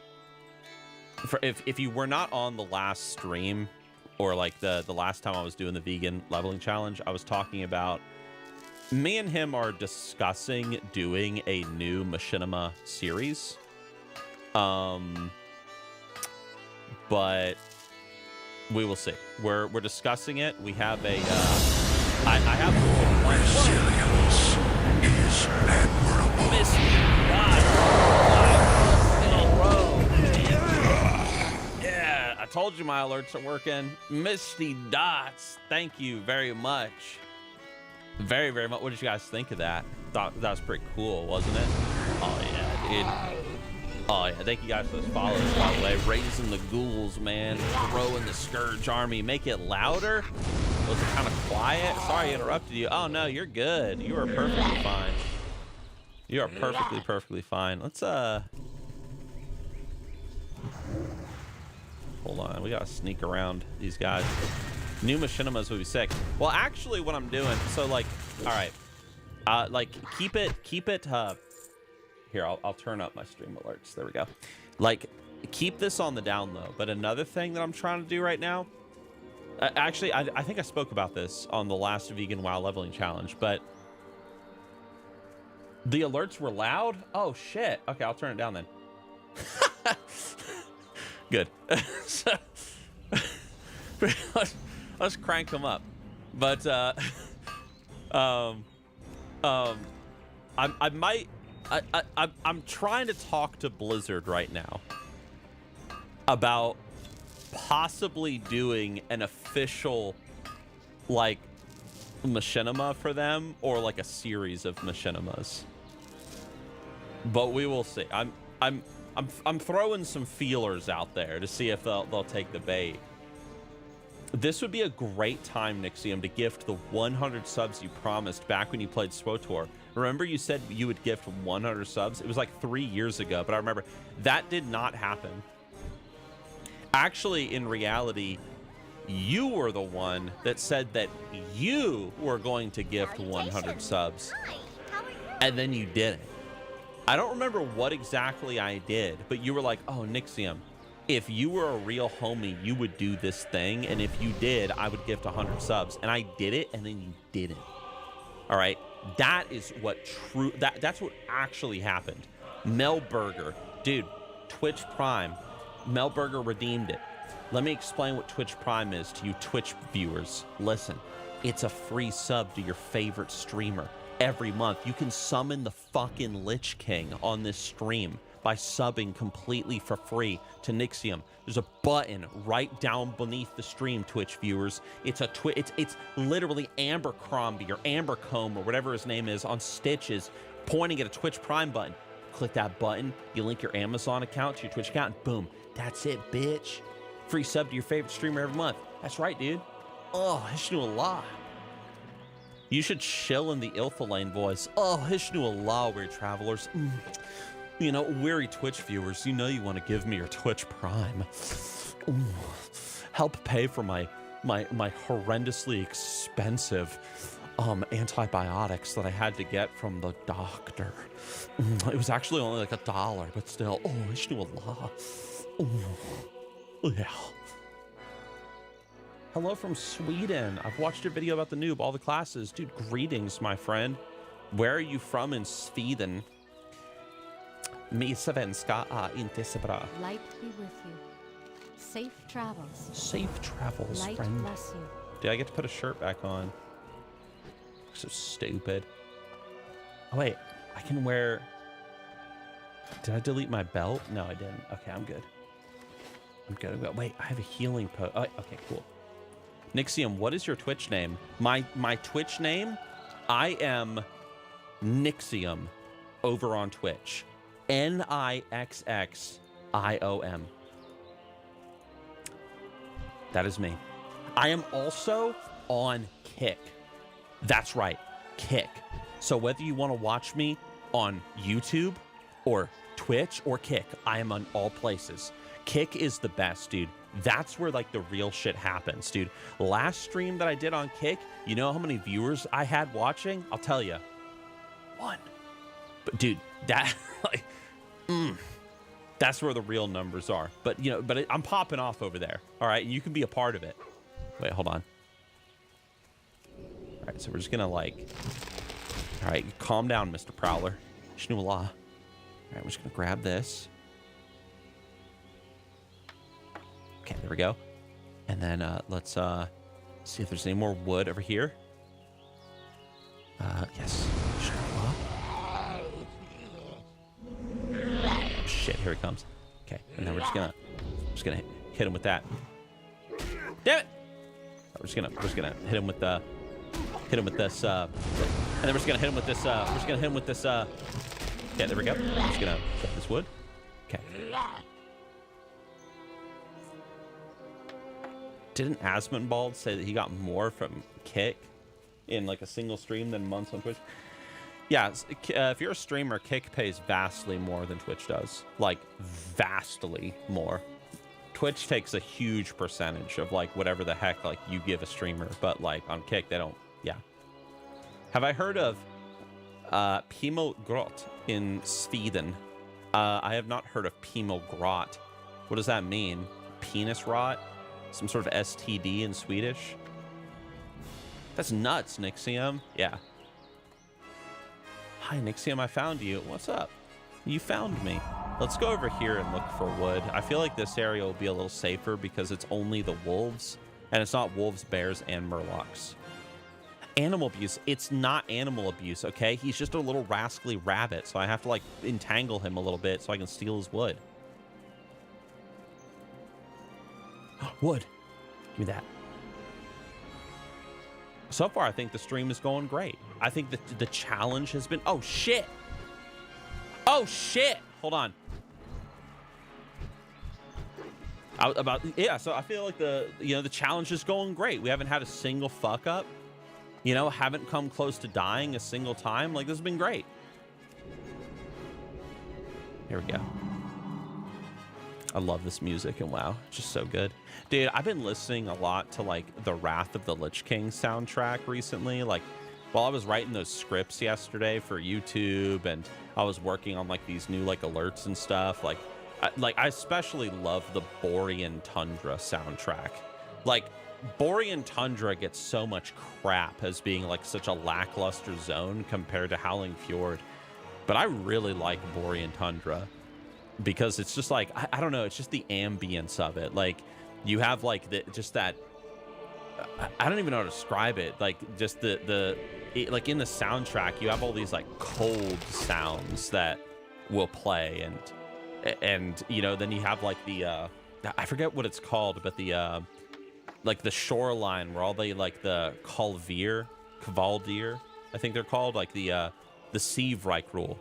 [SPEAKER 2] If you were not on the last stream, or like the last time I was doing the vegan leveling challenge, I was talking about me and him are discussing doing a new Machinima series. But we will see. We're discussing it. We have a I have
[SPEAKER 4] Resilience is admirable.
[SPEAKER 2] Yeah, I told you my alerts are working. Misty Dots, thank you very much. Very, very much. What did you guys think of that? Thought that was pretty cool, wasn't it? Oh yeah, dude. Oh yeah, thank you guys for those follows, by the way. Raising the ghouls, man. Throwing the Scourge army. Make it louder. Was it kind of quiet? Sorry I interrupted you. Oh no, you're good. You are perfectly fine. You are perfectly fine. Let's hold on. We gotta sneak around these guys. New Machinimas would be sick. Well, actually, what I'm doing. So like, all right. Like keep it. Here, I'll turn up my stream alerts. There we go. Like, keep this on the down low. But another thing that I'm trying to do right now, actually, I think I spoke about this on the last vegan WoW leveling challenge, but the alerts were loud. Oh shit. Okay, I'll turn it down then. Good. So, let's crank them up. But I'm trying to talk to Blizzard right now about possibly doing an official like Machinima for them, or like a series of Machinimas. But we will see. I'm throwing some feelers out there to see if they'll take the bait. This would be a great time, Nixxiom, to gift the 100 subs you promised back when you played SWTOR. Remember you said you would gift 100 subs? It was like 3 years ago, but I remember that did not happen. Actually, in reality, you were the one that said that you were going to gift 100 subs. And then you didn't. I don't remember what exactly I did, but you were like, oh, Nixxiom, if you were a real homie, you would do this thing. And if you did, I would gift 100 subs. And I did it, and then you didn't. All right. That is what that's what actually happened. Melburger, dude, Twitch Prime. Melburger redeemed it. Let me explain what Twitch Prime is to you Twitch viewers. Listen, it's a free sub to your favorite streamer. Every month, you can summon the fucking Lich King on this stream by subbing completely for free to Nixxiom. There's a button right down beneath the stream, Twitch viewers. It's literally Abercrombie or Ambercombe or whatever his name is on Stitches pointing at a Twitch Prime button. Click that button, you link your Amazon account to your Twitch account, and boom, that's it, bitch. Free sub to your favorite streamer every month. That's right, dude. Oh, Hishnu Allah. You should chill in the Ilthalane voice. Oh, Hishnu Allah, weary travelers. You know, weary Twitch viewers, you know you want to give me your Twitch Prime. Ooh. Help pay for my horrendously expensive antibiotics that I had to get from the doctor. It was actually only like $1, but still. Oh, Ishnu Allah. Yeah. Hello from Sweden. I've watched your video about the noob, all the classes. Dude, greetings, my friend. Where are you from in Sweden? Mi svenska inte så bra.
[SPEAKER 1] Light be with you. Safe travels.
[SPEAKER 2] Safe travels,
[SPEAKER 1] Light
[SPEAKER 2] friend.
[SPEAKER 1] bless you.
[SPEAKER 2] Did I get to put a shirt back on? So stupid. Oh, wait. I can wear... Did I delete my belt? No, I didn't. Okay, I'm good. I'm good. Wait, I have a healing potion. Oh, okay, cool. Nixxiom, what is your Twitch name? My Twitch name I am Nixxiom over on Twitch. Nixxiom. That is me. I am also on Kick. That's right, Kick. So whether you want to watch me on YouTube or Twitch or Kick, I am on all places. Kick is the best, dude. That's where like the real shit happens, dude. Last stream that I did on Kick, you know how many viewers I had watching? I'll tell you. 1. But dude, that like, that's where the real numbers are. But you know, I'm popping off over there. All right, you can be a part of it. Wait, hold on. All right, so we're just gonna like, all right, calm down, Mr. Prowler. Shnula. All right, we're just gonna grab this. Okay, there we go. And then let's see if there's any more wood over here. Yes. Oh, shit, here it comes. Okay, and then we're just gonna hit him with that. Damn it! We're just gonna hit him with this. And then we're just gonna hit him with this. Yeah, there we go. We're just gonna get this wood. Okay. Didn't Asmonbald say that he got more from Kick in like a single stream than months on Twitch? Yeah, if you're a streamer, Kick pays vastly more than Twitch does. Like, vastly more. Twitch takes a huge percentage of like whatever the heck like you give a streamer, but like on Kick they don't. Yeah. Have I heard of Pimo Grot in Sweden? I have not heard of Pimo Grot. What does that mean? Penis rot? Some sort of STD in Swedish? That's nuts, Nixxiom. Yeah. Hi, Nixxiom, I found you. What's up? You found me. Let's go over here and look for wood. I feel like this area will be a little safer because it's only the wolves, and it's not wolves, bears, and murlocs. Animal abuse. It's not animal abuse, okay? He's just a little rascally rabbit, so I have to, like, entangle him a little bit so I can steal his wood. Wood. Give me that. So far, I think the stream is going great. I think that the challenge has been... Oh, shit. Oh, shit. Hold on. Yeah, so I feel like the challenge is going great. We haven't had a single fuck up. You know, haven't come close to dying a single time. Like, this has been great. Here we go. I love this music and WoW. It's just so good. Dude, I've been listening a lot to like the Wrath of the Lich King soundtrack recently. Like while I was writing those scripts yesterday for YouTube and I was working on like these new like alerts and stuff. Like I especially love the Borean Tundra soundtrack. Like Borean Tundra gets so much crap as being like such a lackluster zone compared to Howling Fjord. But I really like Borean Tundra. Because it's just like, I don't know, it's just the ambience of it. Like, you have like just that, I don't even know how to describe it. Like, just like in the soundtrack, you have all these like cold sounds that will play. And you know, then you have like the, I forget what it's called, but the, like the shoreline where all the, like the Kvaldir, I think they're called, like the Sievreich rule.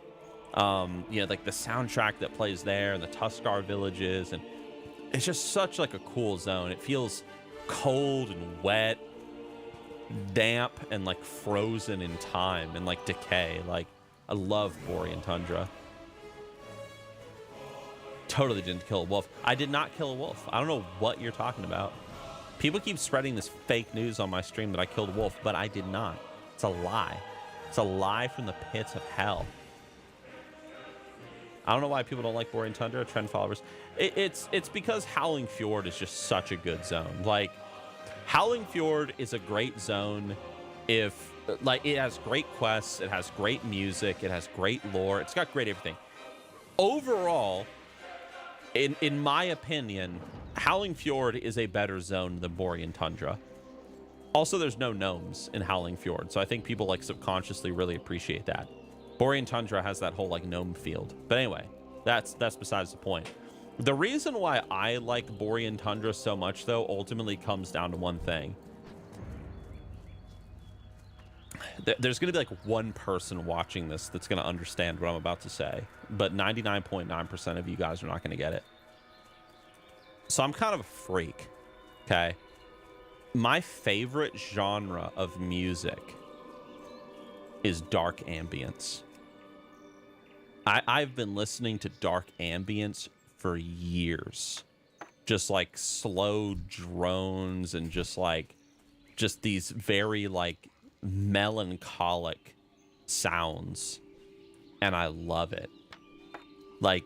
[SPEAKER 2] You know, like the soundtrack that plays there and the Tuskar villages, and it's just such like a cool zone. It feels cold and wet, damp, and like frozen in time and like decay. Like, I love Borean Tundra. Totally didn't kill a wolf. I did not kill a wolf. I don't know what you're talking about. People keep spreading this fake news on my stream that I killed a wolf, but I did not. It's a lie. It's a lie from the pits of hell. I don't know why people don't like Borean Tundra, trend followers. It's because Howling Fjord is just such a good zone. Like, Howling Fjord is a great zone if, like, it has great quests, it has great music, it has great lore, it's got great everything. Overall, in my opinion, Howling Fjord is a better zone than Borean Tundra. Also, there's no gnomes in Howling Fjord, so I think people, like, subconsciously really appreciate that. Borean Tundra has that whole like gnome field. But anyway, that's besides the point. The reason why I like Borean Tundra so much, though, ultimately comes down to one thing. there's going to be like one person watching this that's going to understand what I'm about to say, but 99.9% of you guys are not going to get it. So I'm kind of a freak, okay? My favorite genre of music is dark ambience. I've been listening to dark ambience for years. Just like slow drones and just these very like melancholic sounds. And I love it. Like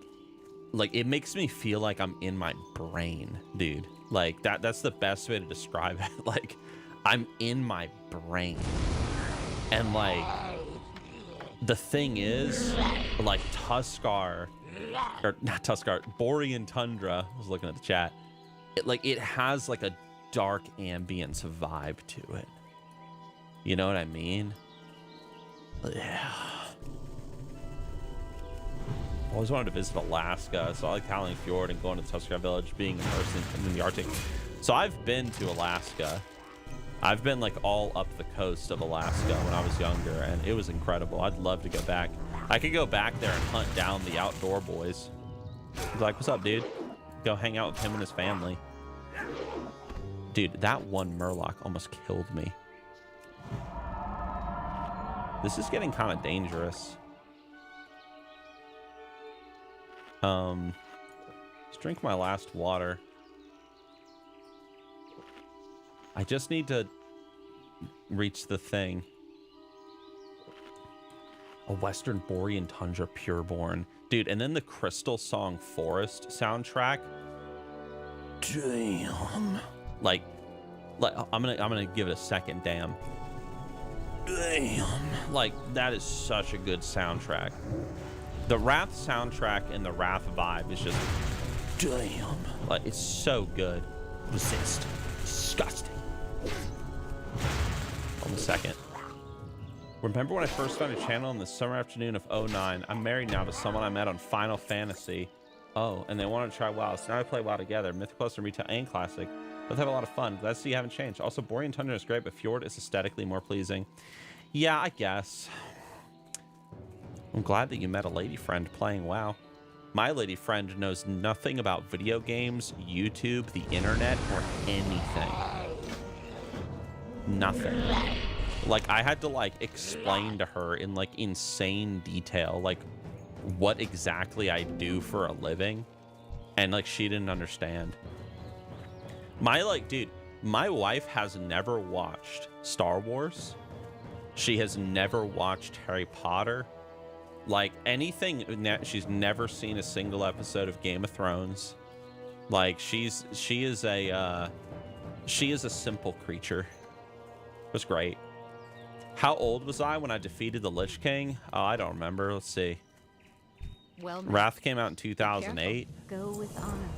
[SPEAKER 2] it makes me feel like I'm in my brain, dude. Like that's the best way to describe it. Like I'm in my brain. And like the thing is, like Tuskar, or not Tuskar, Borean Tundra, I was looking at the chat. It has like a dark ambience vibe to it. You know what I mean? Yeah. Always wanted to visit Alaska, so I like Howling Fjord and going to the Tuskar Village, being immersed in the Arctic. So I've been to Alaska. I've been like all up the coast of Alaska when I was younger, and it was incredible. I'd love to go back. I could go back there and hunt down the outdoor boys. He's like, what's up, dude? Go hang out with him and his family. Dude, that one Murloc almost killed me. This is getting kind of dangerous. Let's drink my last water. I just need to reach the thing. A Western Borean Tundra Pureborn. Dude, and then the Crystal Song Forest soundtrack. Damn. Like I'm gonna give it a second, damn. Damn. Like, that is such a good soundtrack. The Wrath soundtrack and the Wrath vibe is just damn. Like, it's so good. Resist. Disgusting. Hold a second. Remember when I first found your channel in the summer afternoon of '09? I'm married now to someone I met on Final Fantasy. Oh, and they wanted to try WoW. So now I play WoW together. Mythic Plus and Retail and Classic. Both have a lot of fun. Glad to see you haven't changed. Also, Borean Tundra is great, but Fjord is aesthetically more pleasing. Yeah, I guess. I'm glad that you met a lady friend playing WoW. My lady friend knows nothing about video games, YouTube, the internet, or anything. Nothing. Like, I had to, like, explain to her in, like, insane detail, like, what exactly I do for a living. And, like, she didn't understand. Dude, my wife has never watched Star Wars. She has never watched Harry Potter. Like, anything, she's never seen a single episode of Game of Thrones. Like, she is a simple creature. It was great. How old was I when I defeated the Lich King? Oh, I don't remember. Let's see.
[SPEAKER 1] Well,
[SPEAKER 2] Wrath came out in 2008.
[SPEAKER 1] Go with honor,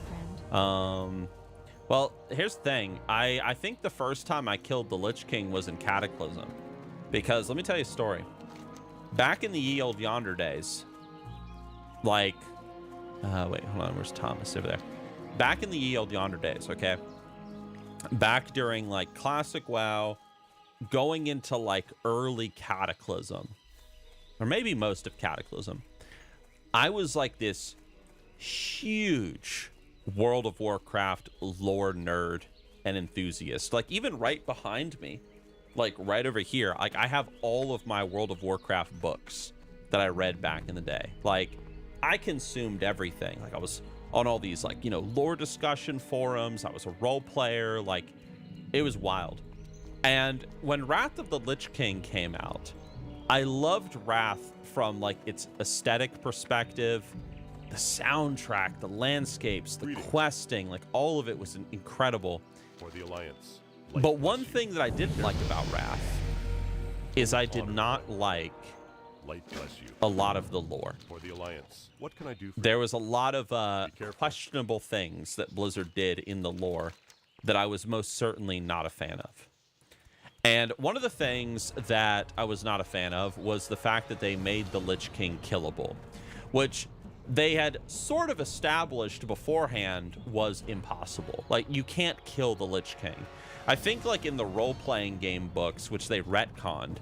[SPEAKER 1] friend.
[SPEAKER 2] Well, here's the thing. I think the first time I killed the Lich King was in Cataclysm. Because, let me tell you a story. Back in the ye old yonder days, like, wait, hold on, where's Thomas over there? Back in the ye old yonder days, okay? Back during, like, classic WoW, going into, like, early Cataclysm, or maybe most of Cataclysm, I was, like, this huge World of Warcraft lore nerd and enthusiast. Like, even right behind me, like right over here, like I have all of my World of Warcraft books that I read back in the day. Like, I consumed everything. Like, I was on all these, like, you know, lore discussion forums. I was a role player. Like, it was wild. And when Wrath of the Lich King came out, I loved Wrath from, like, its aesthetic perspective, the soundtrack, the landscapes, the questing, like, all of it was incredible.
[SPEAKER 5] For the Alliance.
[SPEAKER 2] But one thing that I didn't like about Wrath is I did not like a lot of the lore.
[SPEAKER 5] For the Alliance. What can I do for
[SPEAKER 2] there was a lot of questionable things that Blizzard did in the lore that I was most certainly not a fan of. And one of the things that I was not a fan of was the fact that they made the Lich King killable, which they had sort of established beforehand was impossible. Like, you can't kill the Lich King. I think, like, in the role-playing game books, which they retconned,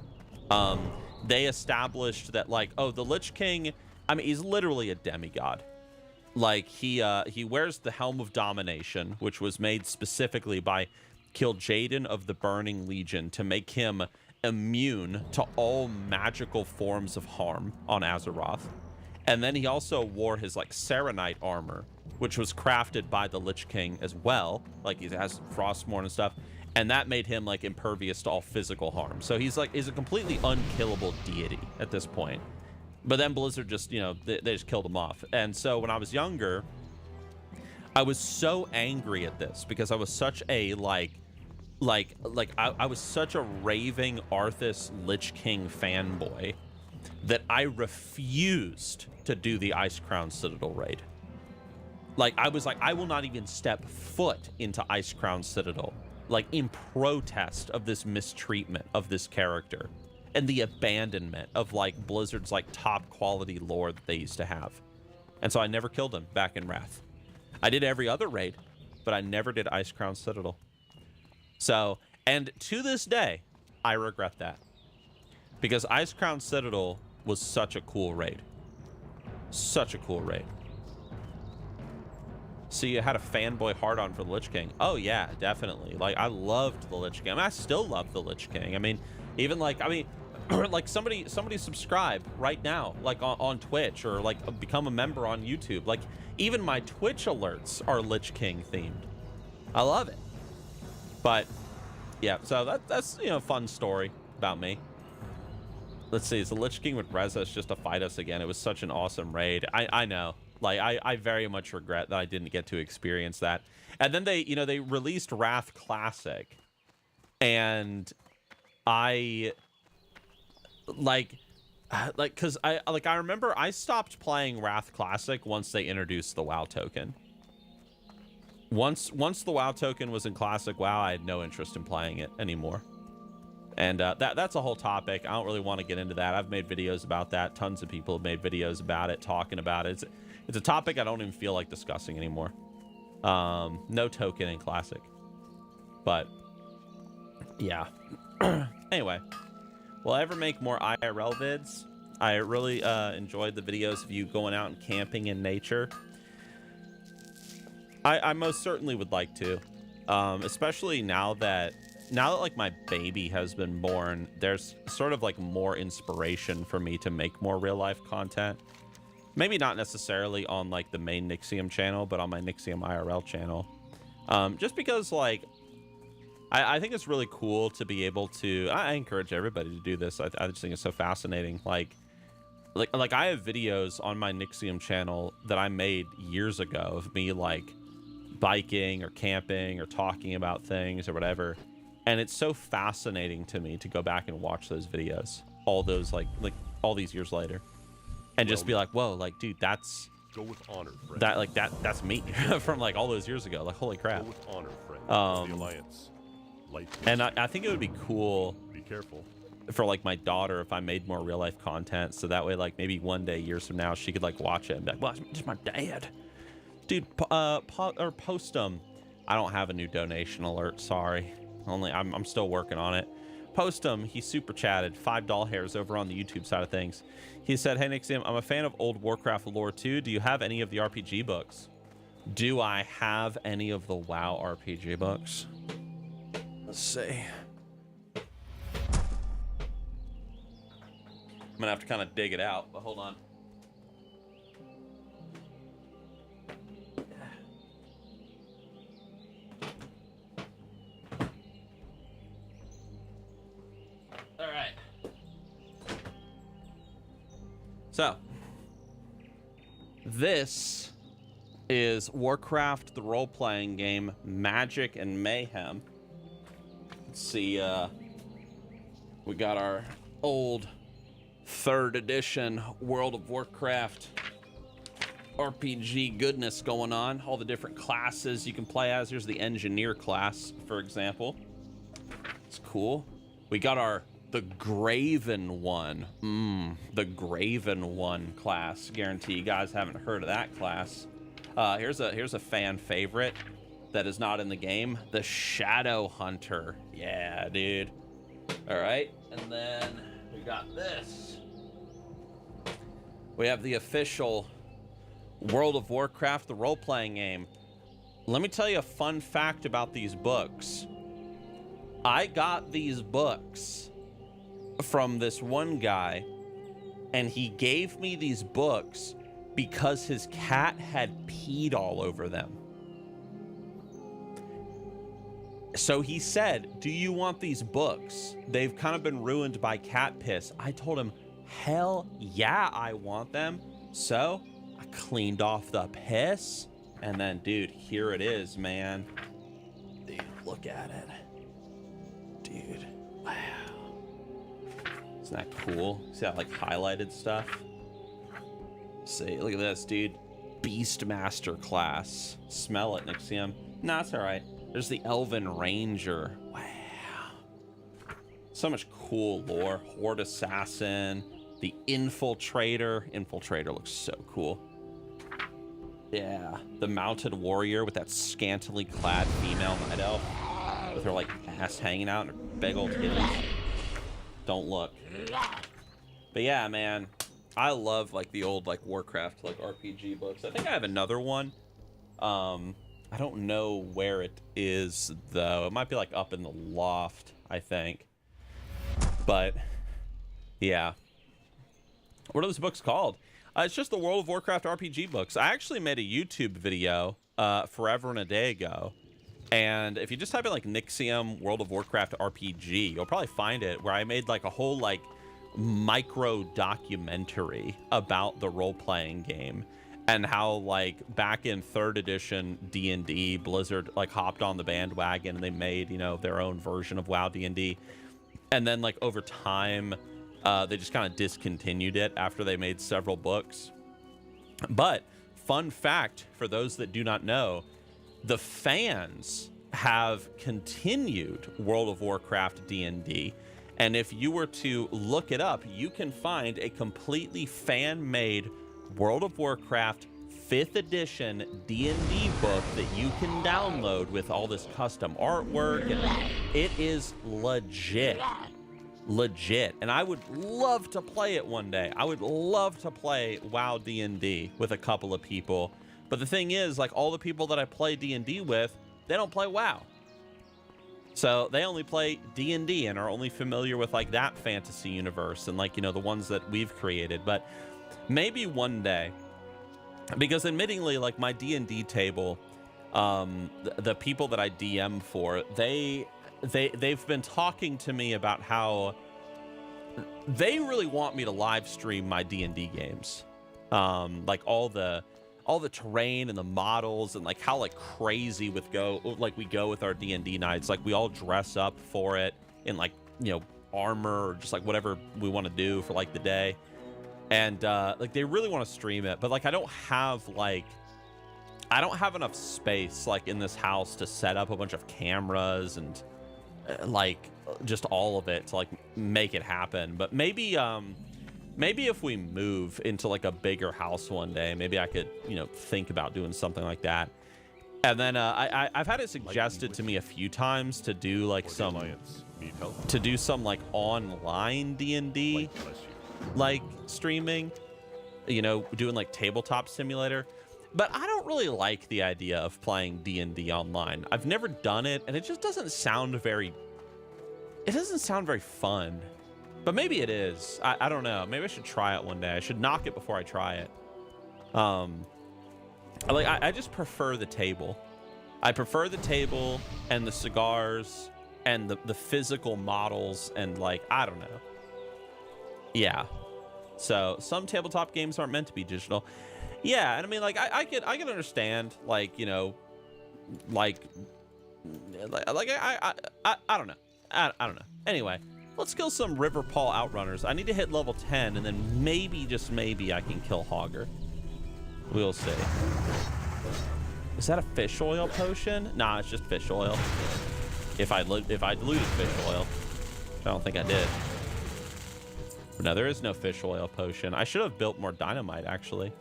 [SPEAKER 2] They established that, like, oh, the Lich King, I mean, he's literally a demigod. Like, he wears the Helm of Domination, which was made specifically by Kil'jaeden of the Burning Legion to make him immune to all magical forms of harm on Azeroth. And then he also wore his, like, Serenite armor, which was crafted by the Lich King as well. Like, he has Frostmourne and stuff. And that made him, like, impervious to all physical harm. So he's a completely unkillable deity at this point. But then Blizzard just, you know, they just killed him off. And so when I was younger, I was so angry at this because I was such a, I was such a raving Arthas Lich King fanboy that I refused to do the Icecrown Citadel raid. Like, I was like, I will not even step foot into Icecrown Citadel, like, in protest of this mistreatment of this character and the abandonment of, like, Blizzard's, like, top quality lore that they used to have. And so I never killed him back in Wrath. I did every other raid, but I never did Icecrown Citadel. So, and to this day, I regret that. Because Icecrown Citadel was such a cool raid. Such a cool raid. So you had a fanboy hard-on for the Lich King. Oh, yeah, definitely. Like, I loved the Lich King. I mean, I still love the Lich King. I mean, even, like, like, somebody subscribe right now, like, on Twitch, or, like, become a member on YouTube. Like, even my Twitch alerts are Lich King themed. I love it. But, yeah, so that's, you know, a fun story about me. Let's see, is the Lich King with res us just to fight us again? It was such an awesome raid. I know. Like, I very much regret that I didn't get to experience that. And then they, you know, they released Wrath Classic. And I, because I remember I stopped playing Wrath Classic once they introduced the WoW token. Once the WoW token was in Classic WoW, I had no interest in playing it anymore. And that's a whole topic. I don't really want to get into that. I've made videos about that. Tons of people have made videos about it, talking about it. It's a topic I don't even feel like discussing anymore. No token in Classic. But, yeah. Anyway, will I ever make more IRL vids? I really enjoyed the videos of you going out and camping in nature. I most certainly would like to. Especially now that like my baby has been born, there's sort of like more inspiration for me to make more real life content. Maybe not necessarily on like the main Nixxiom channel, but on my Nixxiom IRL channel. Just because, like, I think it's really cool to be able to, I encourage everybody to do this. I just think it's so fascinating. Like I have videos on my Nixxiom channel that I made years ago of me like biking or camping or talking about things or whatever. And it's so fascinating to me to go back and watch those videos, all those like all these years later, and just be like, whoa, like, dude, that's
[SPEAKER 5] Go with honor, friend.
[SPEAKER 2] that's me from like all those years ago. Like, holy crap.
[SPEAKER 5] Go with honor, friend. The Alliance. Light
[SPEAKER 2] And I think it would be cool
[SPEAKER 5] Be careful.
[SPEAKER 2] for like my daughter if I made more real life content, so that way like maybe one day, years from now, she could like watch it and be like, well, it's my dad, dude. Or post them. I don't have a new donation alert, sorry. I'm still working on it. Post him. He super chatted $5 hairs over on the YouTube side of things. He said, hey Nixxiom, I'm a fan of old Warcraft lore too. Do you have any of the RPG books? Do I have any of the WoW RPG books? Let's see. I'm gonna have to kind of dig it out, but hold on. All right. So, this is Warcraft, the role-playing game, Magic and Mayhem. Let's see, we got our old 3rd edition World of Warcraft RPG goodness going on. All the different classes you can play as. Here's the Engineer class, for example. It's cool. We got the Graven one. The Graven one class. Guarantee you guys haven't heard of that class. Here's a fan favorite that is not in the game. The Shadow Hunter. Yeah, dude. All right. And then we got this. We have the official World of Warcraft, the role-playing game. Let me tell you a fun fact about these books. I got these books from this one guy, and he gave me these books because his cat had peed all over them. So he said, do you want these books? They've kind of been ruined by cat piss. I told him, hell yeah, I want them. So I cleaned off the piss. And then, dude, here it is, man. Dude, look at it. Dude, wow. Isn't that cool? See that, like, highlighted stuff? See, look at this, dude. Beastmaster class. Smell it, Nixxiom. Nah, it's all right. There's the Elven Ranger. Wow. So much cool lore. Horde Assassin. The Infiltrator. Infiltrator looks so cool. Yeah. The Mounted Warrior with that scantily clad female Night Elf. With her, like, ass hanging out and her big old titties. Don't look. But yeah, man. I love, like, the old, like, Warcraft, like, RPG books. I think I have another one. I don't know where it is, though. It might be, like, up in the loft, I think. But, yeah. What are those books called? It's just the World of Warcraft RPG books. I actually made a YouTube video forever and a day ago. And if you just type in, like, Nixxiom World of Warcraft RPG, you'll probably find it, where I made, like, a whole, like, micro documentary about the role-playing game. And how, like, back in 3rd edition D&D, Blizzard, like, hopped on the bandwagon and they made, you know, their own version of WoW D&D. And then, like, over time, they just kind of discontinued it after they made several books. But, fun fact, for those that do not know, the fans have continued World of Warcraft D&D. And if you were to look it up, you can find a completely fan-made World of Warcraft 5th edition D&D book that you can download with all this custom artwork, and it is legit. And I would love to play it one day. I would love to play WoW D&D with a couple of people. But the thing is, like, all the people that I play D&D with, they don't play WoW. So they only play D&D and are only familiar with, like, that fantasy universe and, like, you know, the ones that we've created. But maybe one day, because admittingly, like, my D&D table, the people that I DM for, they've been talking to me about how they really want me to live stream my D&D games, like all the terrain and the models and, like, how, like, crazy we go with our D&D nights. Like, we all dress up for it in, like, you know, armor or just, like, whatever we want to do for, like, the day. And, like, they really want to stream it, but, like, I don't have enough space, like, in this house to set up a bunch of cameras and, like, just all of it to, like, make it happen. But maybe if we move into, like, a bigger house one day, maybe I could, you know, think about doing something like that. And then, I've had it suggested to me a few times to do, like, some like, online D&D, like, streaming, you know, doing, like, tabletop simulator. But I don't really like the idea of playing D&D online. I've never done it, and it just doesn't sound very fun. But maybe it is. I don't know. Maybe I should try it one day. I should knock it before I try it. I just prefer the table. I prefer the table and the cigars and the physical models and, like, I don't know. Yeah. So some tabletop games aren't meant to be digital. Yeah, and I mean, like, I can understand, like, you know, I don't know. I don't know. Anyway, let's kill some Riverpaw Outrunners. I need to hit level 10, and then maybe, just maybe, I can kill Hogger. We'll see. Is that a fish oil potion? Nah, it's just fish oil. If I diluted fish oil, which I don't think I did. But no, there is no fish oil potion. I should have built more dynamite, actually.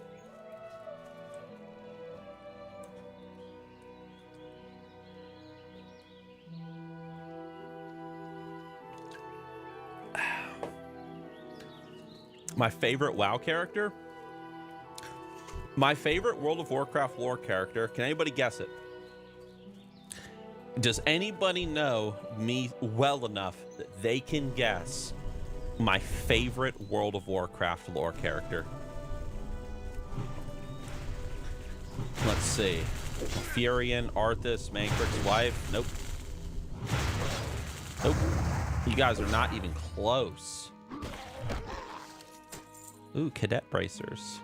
[SPEAKER 2] My favorite WoW character? My favorite World of Warcraft lore character. Can anybody guess it? Does anybody know me well enough that they can guess my favorite World of Warcraft lore character? Let's see. Furion, Arthas, Mankrik's wife. Nope. Nope. You guys are not even close. Ooh, Cadet Bracers.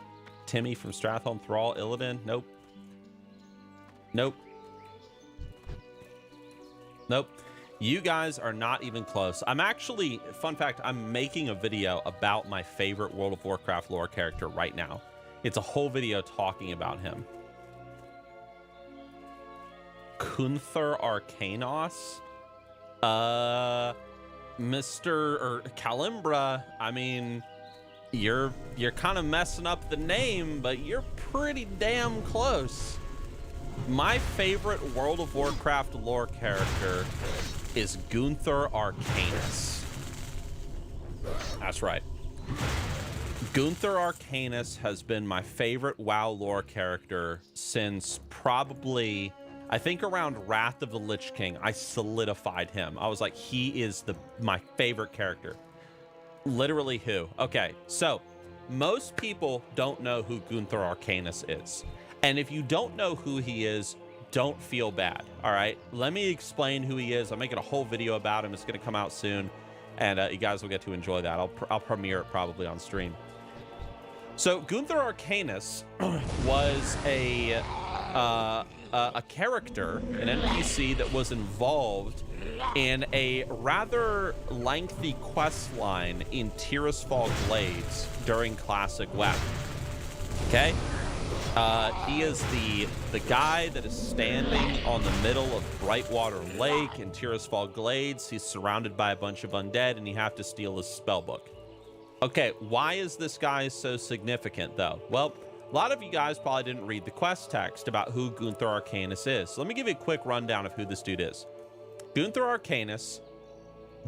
[SPEAKER 2] Timmy from Stratholme, Thrall, Illidan. Nope. Nope. Nope. You guys are not even close. I'm actually, fun fact, I'm making a video about my favorite World of Warcraft lore character right now. It's a whole video talking about him. Kunther Arcanos? Mr. Calimbra, I mean, you're kind of messing up the name, but you're pretty damn close. My favorite World of Warcraft lore character is Gunther Arcanus. That's right. Gunther Arcanus has been my favorite WoW lore character since probably, I think around Wrath of the Lich King. I solidified him. I was like, he is my favorite character. Literally who? Okay, so most people don't know who Gunther Arcanus is. And if you don't know who he is, don't feel bad, all right? Let me explain who he is. I'm making a whole video about him. It's going to come out soon, and you guys will get to enjoy that. I'll premiere it probably on stream. So Gunther Arcanus was a character, an NPC that was involved in a rather lengthy quest line in Tirisfal Glades during Classic WoW. Okay? He is the guy that is standing on the middle of Brightwater Lake in Tirisfal Glades. He's surrounded by a bunch of undead, and you have to steal his spellbook. Okay, why is this guy so significant, though? Well, a lot of you guys probably didn't read the quest text about who Gunther Arcanus is. So let me give you a quick rundown of who this dude is. Gunther Arcanus,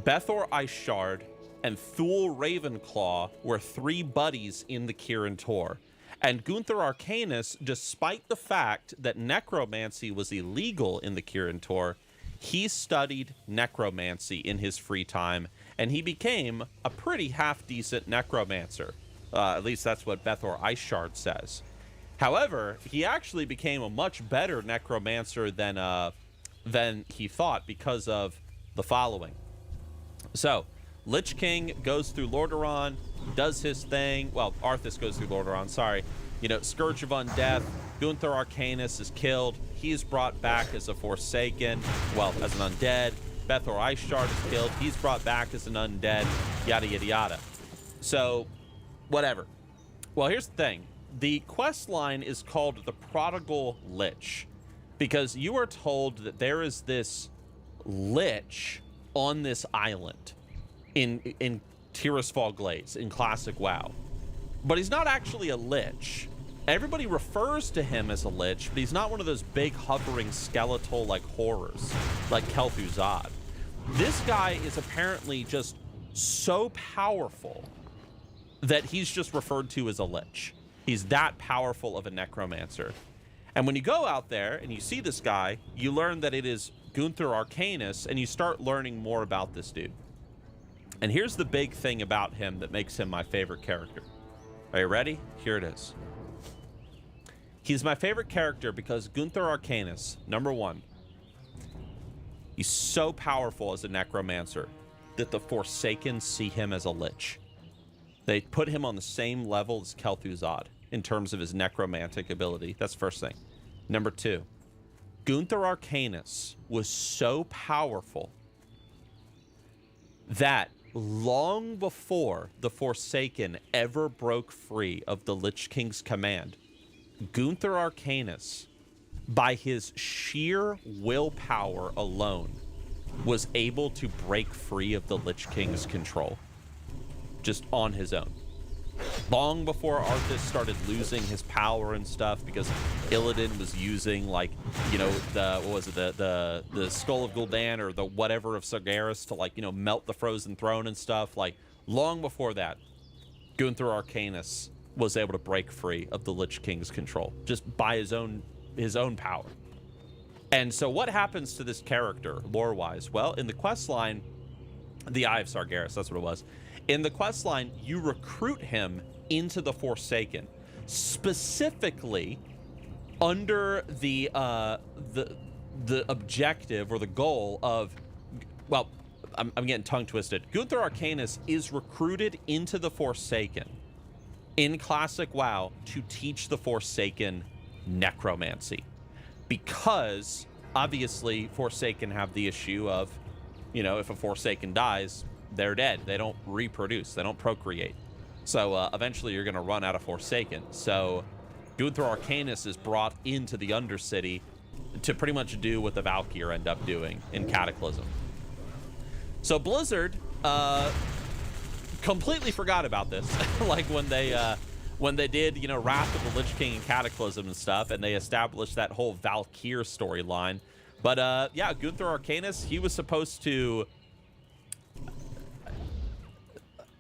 [SPEAKER 2] Bethor Ishard, and Thule Ravenclaw were three buddies in the Kirin Tor. And Gunther Arcanus, despite the fact that necromancy was illegal in the Kirin Tor, he studied necromancy in his free time, and he became a pretty half-decent necromancer. At least that's what Bethor Ishard says. However, he actually became a much better necromancer than he thought because of the following. So, Lich King goes through Lordaeron, does his thing. Well, Arthas goes through Lordaeron, sorry. You know, Scourge of Undeath. Gunther Arcanus is killed. He's brought back as a Forsaken, well, as an undead. Bethor Ishard is killed. He's brought back as an undead, yada, yada, yada. So, whatever. Well, here's the thing. The quest line is called the Prodigal Lich because you are told that there is this lich on this island in Tirisfal Glades in Classic WoW. But he's not actually a lich. Everybody refers to him as a lich, but he's not one of those big hovering skeletal like horrors like Kel'Thuzad. This guy is apparently just so powerful that he's just referred to as a lich. He's that powerful of a necromancer. And when you go out there and you see this guy, you learn that it is Gunther Arcanus, and you start learning more about this dude. And here's the big thing about him that makes him my favorite character. Are you ready? Here it is. He's my favorite character because Gunther Arcanus, number one, he's so powerful as a necromancer that the Forsaken see him as a lich. They put him on the same level as Kel'Thuzad in terms of his necromantic ability. That's the first thing. Number two, Gunther Arcanus was so powerful that long before the Forsaken ever broke free of the Lich King's command, Gunther Arcanus, by his sheer willpower alone, was able to break free of the Lich King's control. Just on his own. Long before Arthas started losing his power and stuff because Illidan was using, like, you know, the Skull of Gul'dan or the whatever of Sargeras to, like, you know, melt the Frozen Throne and stuff. Like, long before that, Gunther Arcanus was able to break free of the Lich King's control just by his own power. And so what happens to this character lore-wise? Well, in the quest line, the Eye of Sargeras, that's what it was. In the quest line, you recruit him into the Forsaken, specifically under the objective or the goal of, well, I'm getting tongue twisted. Gunther Arcanus is recruited into the Forsaken in classic WoW to teach the Forsaken necromancy, because obviously Forsaken have the issue of, you know, if a Forsaken dies, they're dead. They don't reproduce. They don't procreate. So eventually you're going to run out of Forsaken. So Gunther Arcanus is brought into the Undercity to pretty much do what the Valkyr end up doing in Cataclysm. So Blizzard completely forgot about this. Like when they did, you know, Wrath of the Lich King and Cataclysm and stuff, and they established that whole Valkyr storyline. But yeah, Gunther Arcanus, he was supposed to,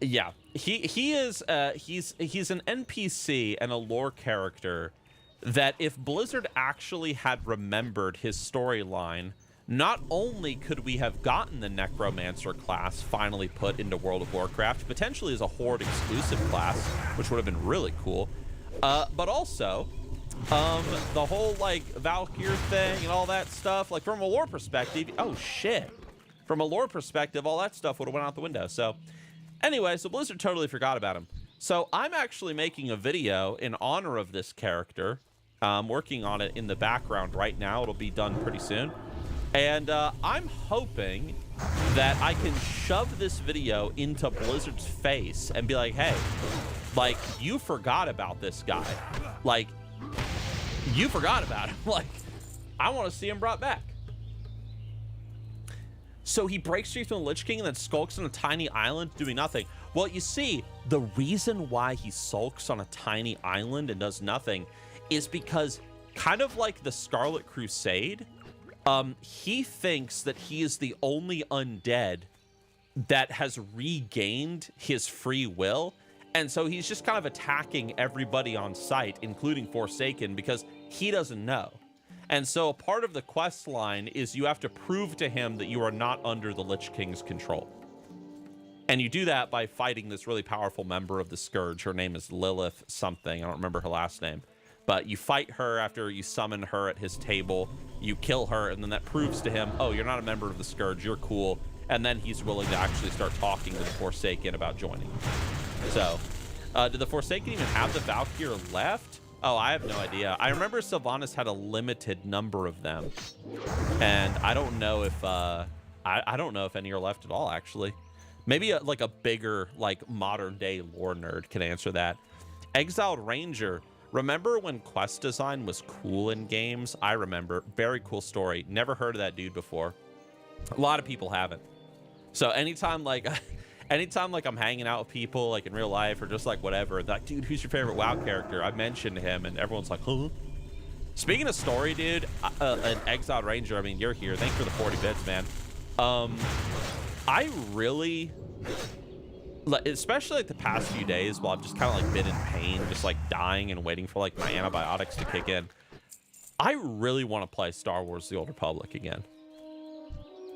[SPEAKER 2] yeah, he's an NPC and a lore character that if Blizzard actually had remembered his storyline, not only could we have gotten the Necromancer class finally put into World of Warcraft, potentially as a Horde exclusive class, which would have been really cool, but also the whole like Valkyr thing and all that stuff, like from a lore perspective, oh shit, from a lore perspective, all that stuff would have went out the window. So anyway, so Blizzard totally forgot about him. So I'm actually making a video in honor of this character. I'm working on it in the background right now. It'll be done pretty soon. And I'm hoping that I can shove this video into Blizzard's face and be like, hey, like, you forgot about this guy. Like, you forgot about him. Like, I want to see him brought back. So he breaks free from the Lich King and then skulks on a tiny island doing nothing. Well, you see, the reason why he sulks on a tiny island and does nothing is because, kind of like the Scarlet Crusade, he thinks that he is the only undead that has regained his free will. And so he's just kind of attacking everybody on sight, including Forsaken, because he doesn't know. And so a part of the quest line is you have to prove to him that you are not under the Lich King's control. And you do that by fighting this really powerful member of the Scourge. Her name is Lilith something. I don't remember her last name. But you fight her after you summon her at his table. You kill her, and then that proves to him, oh, you're not a member of the Scourge, you're cool. And then he's willing to actually start talking to the Forsaken about joining. So, did the Forsaken even have the Valkyr left? Oh, I have no idea. I remember Sylvanas had a limited number of them. And I don't know if, I don't know if any are left at all, actually. Maybe like a bigger, like, modern-day lore nerd can answer that. Exiled Ranger. Remember when quest design was cool in games? I remember. Very cool story. Never heard of that dude before. A lot of people haven't. So anytime like I'm hanging out with people like in real life or just like whatever, like, dude, who's your favorite WoW character? I mentioned him and everyone's like, huh? Speaking of story, dude, an Exiled Ranger, I mean, you're here. Thanks for the 40 bits, man. I really, like, especially like the past few days while I've just kind of like been in pain, just like dying and waiting for like my antibiotics to kick in, I really want to play Star Wars The Old Republic again.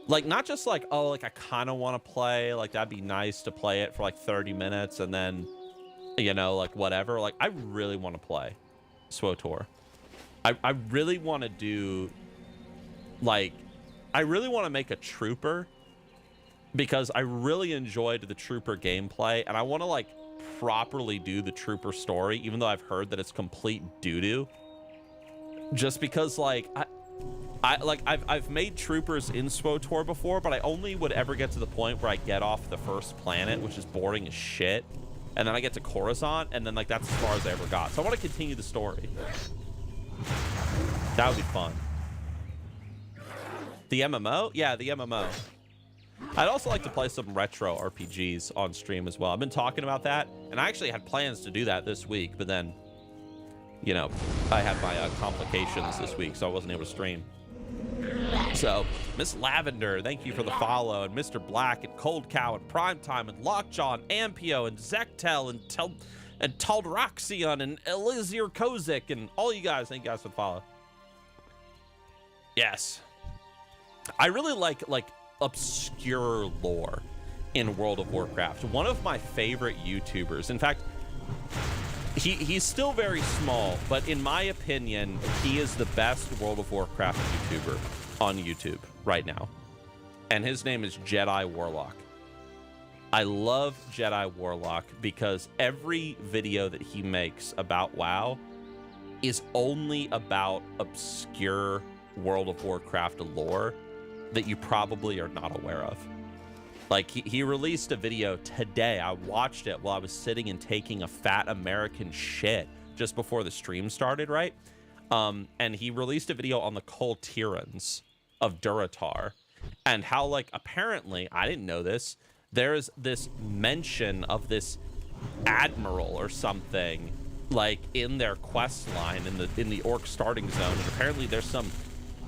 [SPEAKER 2] Like, not just like, oh, like I kind of want to play, like that'd be nice to play it for like 30 minutes and then, you know, like whatever. Like, I really want to play SWTOR. I really want to do, like, I really want to make a trooper, because I really enjoyed the trooper gameplay, and I want to like properly do the trooper story, even though I've heard that it's complete doo-doo. Just because like I've made troopers in SWTOR before, but I only would ever get to the point where I get off the first planet, which is boring as shit, and then I get to Coruscant, and then like that's as far as I ever got. So I want to continue the story. That would be fun. The MMO? Yeah, the MMO. I'd also like to play some retro RPGs on stream as well. I've been talking about that, and I actually had plans to do that this week, but then, you know, I had my complications this week, so I wasn't able to stream. So, Miss Lavender, thank you for the follow, and Mr. Black, and Cold Cow, and Primetime, and Lockjaw, and Ampio, and Zektel, and Taldraxion, and Elizir Kozik, and all you guys, thank you guys for the follow. Yes. I really like obscure lore in World of Warcraft. One of my favorite YouTubers, in fact, he's still very small, but in my opinion, he is the best World of Warcraft YouTuber on YouTube right now. And his name is Jedi Warlock. I love Jedi Warlock because every video that he makes about WoW is only about obscure World of Warcraft lore that you probably are not aware of. Like, he released a video today. I watched it while I was sitting and taking a fat American shit just before the stream started, right? And he released a video on the Kultirans of Durotar, and how, like, apparently, I didn't know this, there's this mention of this admiral or something, like, in their quest line in the orc starting zone, and apparently there's some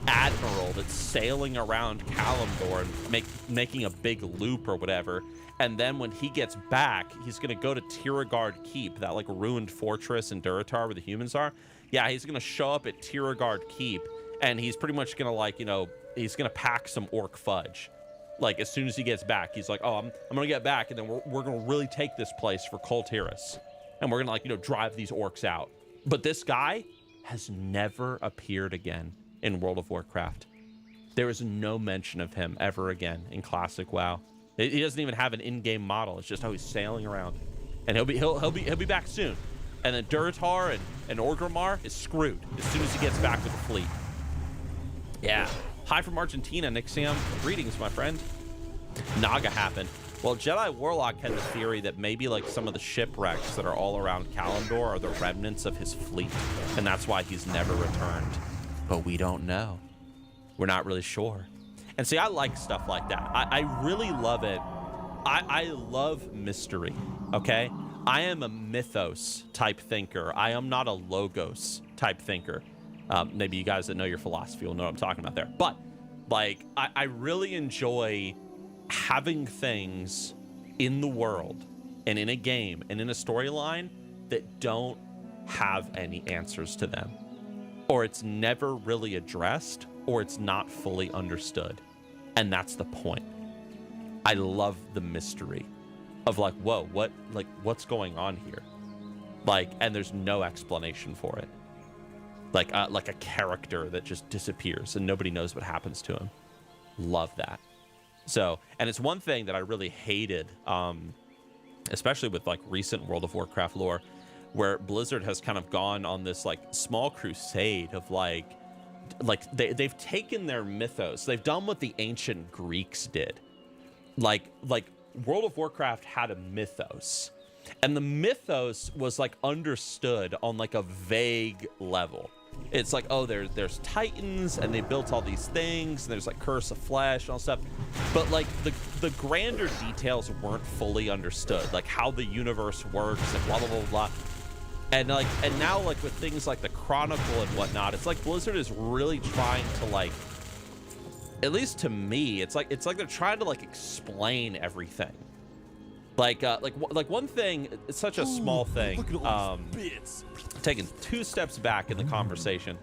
[SPEAKER 2] admiral that's sailing around Kalimdor and making a big loop or whatever, and then when he gets back, he's gonna go to Tiragard Keep, that like ruined fortress in Durotar where the humans are. Yeah, he's gonna show up at Tiragard Keep, and he's pretty much gonna, like, you know, he's gonna pack some orc fudge. Like, as soon as he gets back, he's like, oh, I'm gonna get back, and then we're gonna really take this place for Kultiras, and we're gonna, like, you know, drive these orcs out. But this guy has never appeared again in World of Warcraft. There is no mention of him ever again in Classic WoW. He doesn't even have an in-game model. It's just how he's sailing around, and he'll be back soon. And then Durotar and Orgrimmar is screwed as soon as he gets back with the fleet. Yeah. Hi from Argentina, Nixxiom. Greetings, my friend. Naga happened. Well, Jedi Warlock had the theory that maybe, like, some of the shipwrecks that are all around Kalimdor are the remnants of his fleet, and that's why he's never returned. But we don't know. We're not really sure. And see, I like stuff like that. I really love it. I love mystery, okay? I am a mythos type thinker. I am not a logos type thinker. Maybe you guys that know your philosophy will know what I'm talking about there. But, like, I really enjoy having things in the world and in a game and in a storyline that don't have any answers to them. Or it's never really addressed, or it's not fully understood. And that's the point. I love the mystery of, like, whoa, what's going on here? Like, and there's no explanation for it. Like a character that just disappears and nobody knows what happens to him. Love that. So, and it's one thing that I really hated, especially with, like, recent World of Warcraft lore, where Blizzard has kind of gone on this, like, small crusade of, like they've taken their mythos. They've done what the ancient Greeks did. Like World of Warcraft had a mythos, and the mythos was, like, understood on, like, a vague level. It's like, oh, there's Titans, and they built all these things, and there's, like, Curse of Flesh and all stuff. But, like, the grander details weren't fully understood, like how the universe works and blah, blah, blah, blah. And, like, and now, like, with things like the Chronicle and whatnot, it's like Blizzard is really trying to, like, at least to me, it's like they're trying to, like, explain everything. Like one thing, it's such a small thing. Taking 2 steps back in the conversation,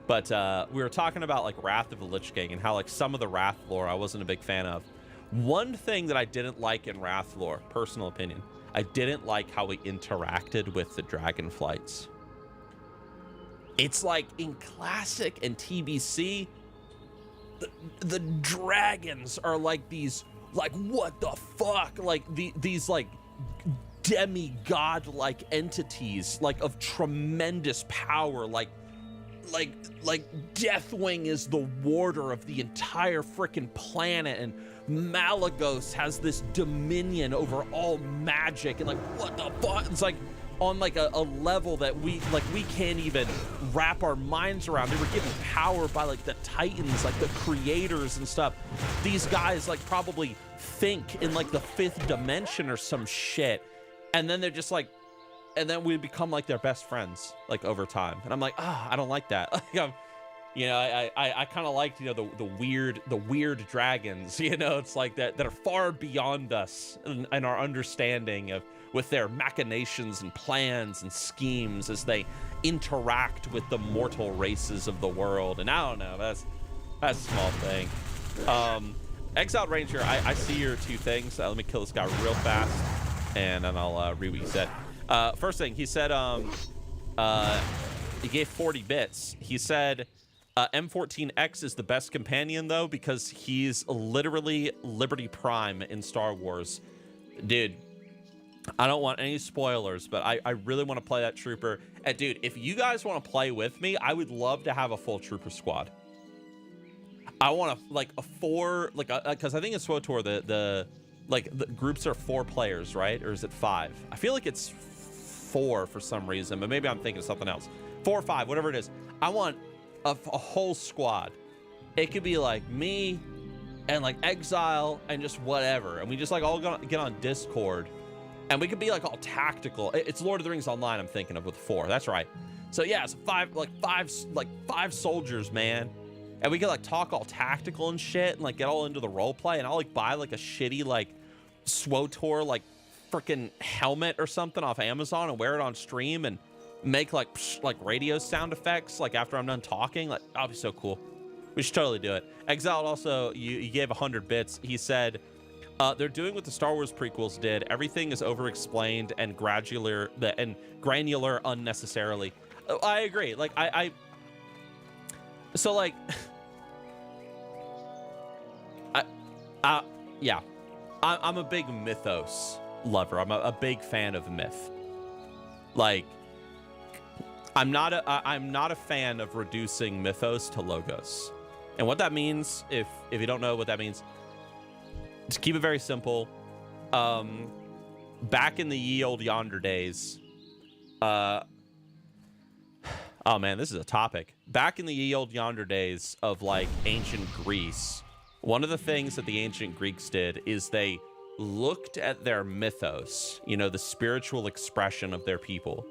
[SPEAKER 2] but we were talking about, like, Wrath of the Lich King and how, like, some of the Wrath lore I wasn't a big fan of. One thing that I didn't like in Wrath lore, personal opinion, I didn't like how we interacted with the dragonflights. It's like in Classic and TBC, the dragons are like these, like, what the fuck? Like, these, like, demigod-like entities, like, of tremendous power, like Deathwing is the warder of the entire freaking planet, and Malagos has this dominion over all magic, and, like, what the fuck? It's like on, like, a level that we can't even wrap our minds around. They were given power by, like, the Titans, like the creators and stuff. These guys, like, probably think in, like, the 5th dimension or some shit, and then they're just like, and then we become, like, their best friends, like, over time. And I'm like, I don't like that. Like, You know, I kind of liked, you know, the weird dragons, you know, it's like that are far beyond us and our understanding of, with their machinations and plans and schemes as they interact with the mortal races of the world. And I don't know, that's a small thing. Exiled Ranger, I see your two things. Let me kill this guy real fast, and then I'll read what you said. First thing, he said, he gave 40 bits. He said, M14X is the best companion, though, because he's literally Liberty Prime in Star Wars. Dude, I don't want any spoilers, but I really want to play that trooper. And, dude, if you guys want to play with me, I would love to have a full trooper squad. I want to, like, because I think in SWTOR, the groups are 4 players, right? Or is it 5? I feel like it's 4 for some reason, but maybe I'm thinking of something else. 4 or 5, whatever it is. I want a whole squad. It could be like me and like Exile and just whatever, and we just like all get on Discord, and we could be like all tactical. It's Lord of the Rings Online I'm thinking of with 4. That's right. So yeah, it's 5 soldiers, man, and we could like talk all tactical and shit, and like get all into the role play, and I'll like buy like a shitty like SWTOR like freaking helmet or something off Amazon and wear it on stream and make like radio sound effects like after I'm done talking. Like, that'll be so cool. We should totally do it. Exiled also, you gave 100 bits. He said, they're doing what the Star Wars prequels did. Everything is over-explained and granular unnecessarily. I agree. Like, so like, yeah, I'm a big mythos lover. I'm a big fan of myth. Like, I'm not a fan of reducing mythos to logos. And what that means, if you don't know what that means, just keep it very simple. Back in the ye old yonder days, oh man, this is a topic. Back in the ye old yonder days of like ancient Greece, one of the things that the ancient Greeks did is they looked at their mythos, you know, the spiritual expression of their people,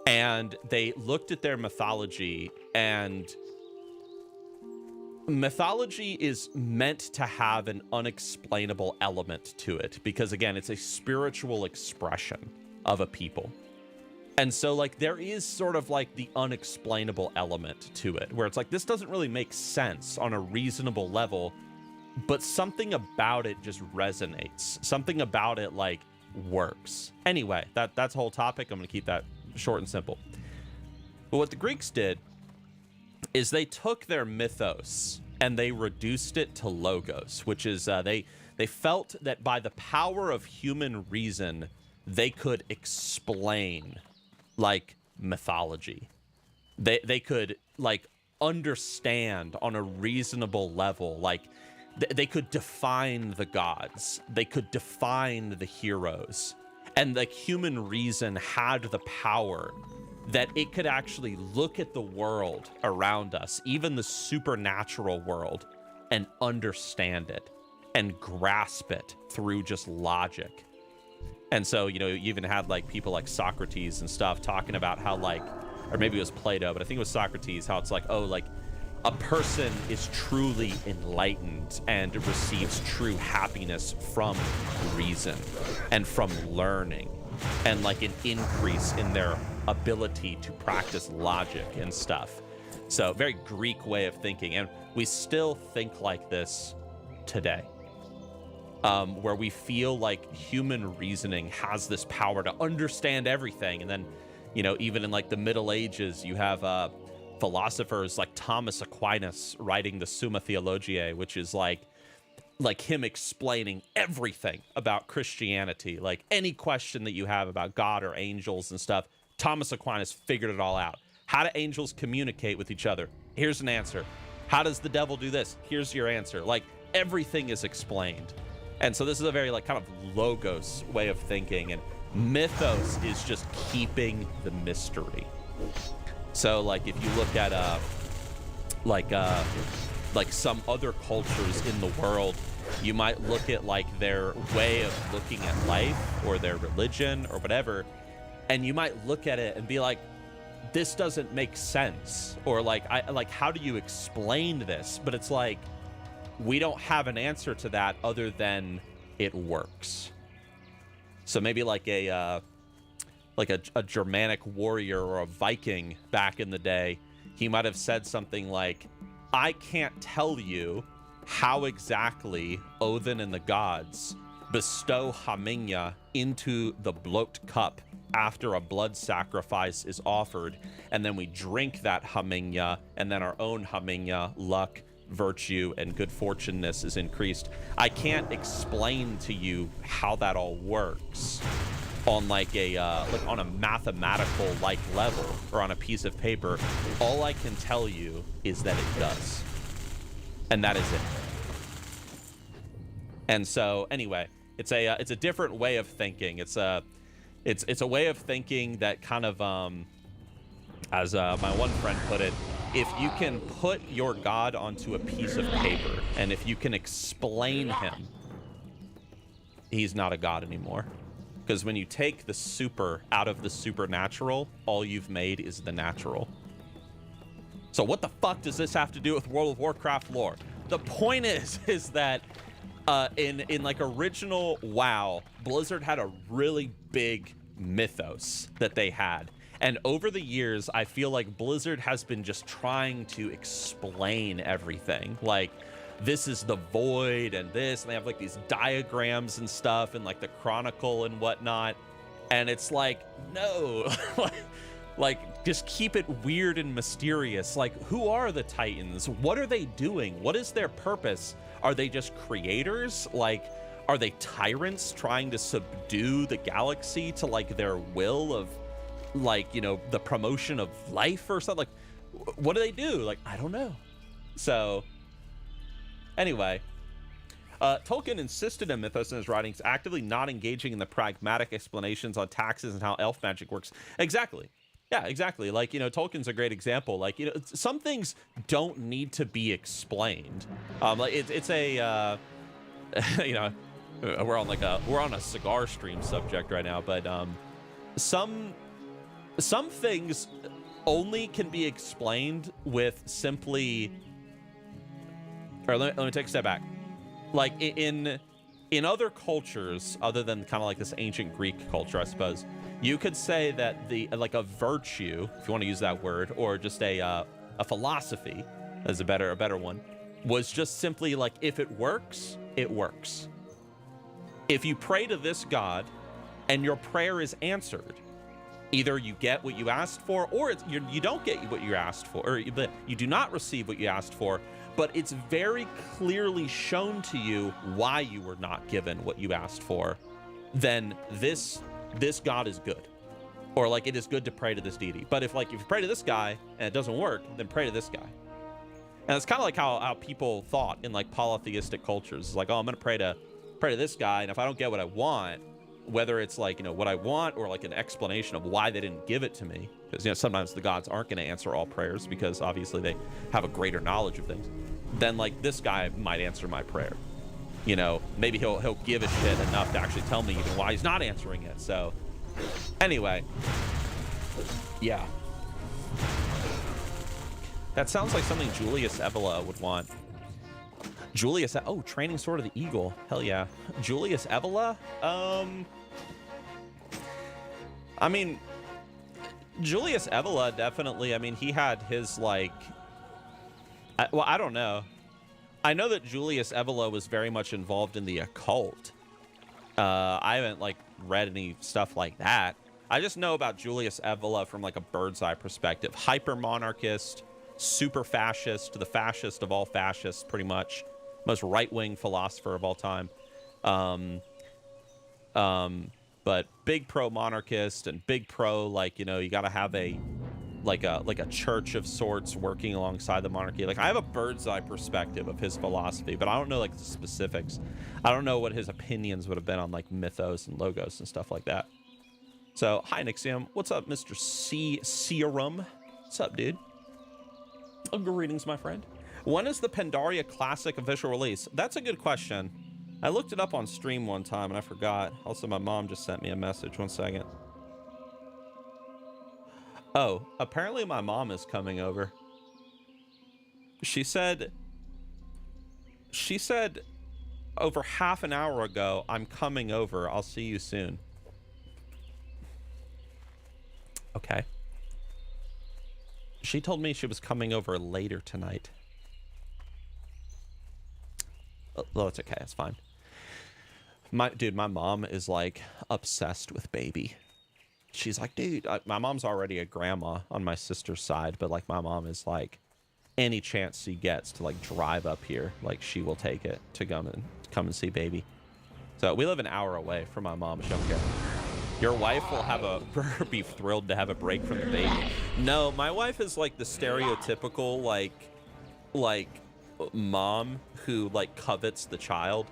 [SPEAKER 2] and they looked at their mythology, and mythology is meant to have an unexplainable element to it because, again, it's a spiritual expression of a people. And so, like, there is sort of like the unexplainable element to it where it's like, this doesn't really make sense on a reasonable level, but something about it just resonates. Something about it, like, works. Anyway, that's the whole topic. I'm going to keep that short and simple. But what the Greeks did is they took their mythos and they reduced it to logos, which is they felt that by the power of human reason, they could explain like mythology. They could like understand on a reasonable level, like they could define the gods, they could define the heroes, and like human reason had the power that it could actually look at the world around us, even the supernatural world, and understand it and grasp it through just logic. And so, you know, you even had like people like Socrates and stuff talking about how like, or maybe it was Plato, but I think it was Socrates, how it's like, oh, like a person is truly enlightened and receives true happiness from reason and from learning, and like an increase in their ability to practice logic and stuff. So very Greek way of thinking, and we still think like this today, where we feel like human reasoning has this power to understand everything. And then, you know, even in like the Middle Ages, you have philosophers like Thomas Aquinas writing the Summa Theologiae, which is like him explaining everything about Christianity. Like any question that you have about God or angels and stuff, Thomas Aquinas figured it all out. How do angels communicate with each other? Here's an answer. How does the devil do this? Here's your answer. Like everything is explained. And so this is a very like kind of logos way of thinking, and mythos is just keeping the mystery. So like if you look at like some other cultures in the world, you might look at like their way of looking at life or their religion or whatever, and you might look at it and be like, this doesn't make sense, or like how do you explain this? But it's like, we don't have an answer to that other than it works. So maybe like a Germanic warrior or a Viking back in the day, he might have said something like, I can't tell you how exactly Odin and the gods bestow Haminga into the bloat cup after a blood sacrifice is offered, and then we drink that Haminga, and then our own Haminga, luck, virtue, and good fortuneness is increased. I can't explain to you how that all works on like on a mathematical like level or on a piece of paper. All I can tell you is that it does, and that is it. And so anyway, it's a different way of thinking. It's a way of thinking that kind of as my one friend put it, if you can put your God onto a piece of paper and if you can explain him, he's not a God anymore. Because when you take the super out of the supernatural, all you've made is the natural. So what the fuck does this have to do with World of Warcraft lore? The point is that in like original WoW, Blizzard had a really big mythos that they had. And over the years, I feel like Blizzard has been just trying to explain everything. Like, this is the void and this, and they have like these diagrams and stuff and like the chronicle and whatnot. And it's like, no, like just keep it weird and mysterious. Like, who are the Titans? What are they doing? What is their purpose? Are they just creators? Like, are they tyrants trying to subdue the galaxy to like their will of like, you know, the promotion of life or something? Like, what do they do? Like, I don't know. So anyway, Tolkien insisted in Mythos in his writings, actively not engaging in the pragmatic explanations on taxes and how elf magic works. Exactly. Yeah, exactly. Like, you know, Tolkien's a great example. Like, you know, some things don't need to be explained. Like it's a, you know, we're on a cigar stream subject right now, but some things only can be explained with simply, or let me take a step back. Like in other cultures, other than kind of like this ancient Greek culture, I suppose, you could say that like a virtue, if you want to use that word, or just a philosophy, as a better one, was just simply like, if it works, it works. If you pray to this God and your prayer is answered, either you get what you asked for, or you don't get what you asked for, or you do not receive what you asked for, but it's very clearly shown to you why you were not given what you asked for, then this God is good. Or like, it is good to pray to this deity. But if you pray to this guy and it doesn't work, then pray to this guy. And it's kind of like how people thought in like polytheistic cultures. It's like, oh, I'm gonna pray to this guy, and if I don't get what I want, whether it's like, you know, what I want or like an explanation of why they didn't give it to me, because, you know, sometimes the gods aren't going to answer all prayers because obviously they have a greater knowledge of things, then like this guy might answer my prayer. You know, maybe he'll give a shit enough to actually tell me even why he's not answering it. So anyway, yeah, that sounds like something Julius Evola would want. Julius, oh, training sword of the eagle, hell yeah. Julius Evola, I mean, Julius Evola definitely, I mean, he had his like, well, I don't know. I know that Julius Evola was very much involved in the occult. I haven't like read any stuff like that. I just know about Julius Evola from like a bird's eye perspective. Hyper monarchist, super fascist, the fascist of all fascists, pretty much. Most right-wing philosopher of all time. But big pro-monarchist and big pro, like, you know, you got to have a church of sorts working alongside the monarchy. Like, I have a bird's eye perspective of his philosophy, but I don't know like the specifics. I don't know what his opinions would have been on like mythos and logos and stuff like that. So, hi Nixxiom. What's up, Mr. Serum? What's up, dude? Greetings, my friend. When is the Pandaria Classic official release? That's a good question. I looked it up on stream one time and I forgot. Also, my mom just sent me a message. 1 second. Oh, apparently my mom is coming over. She said over half an hour ago, I'm coming over. I'll see you soon. Okay. She told me she was coming over later tonight. Well, it's okay. It's fine. My mom is like obsessed with baby. She's like, dude, my mom's already a grandma on my sister's side, but like my mom is like, any chance she gets to like drive up here, like she will take it to come and see baby. So we live an hour away from my mom. She don't care. Your wife will be thrilled to have a break from the baby. No, my wife is like the stereotypical like mom who like covets the child,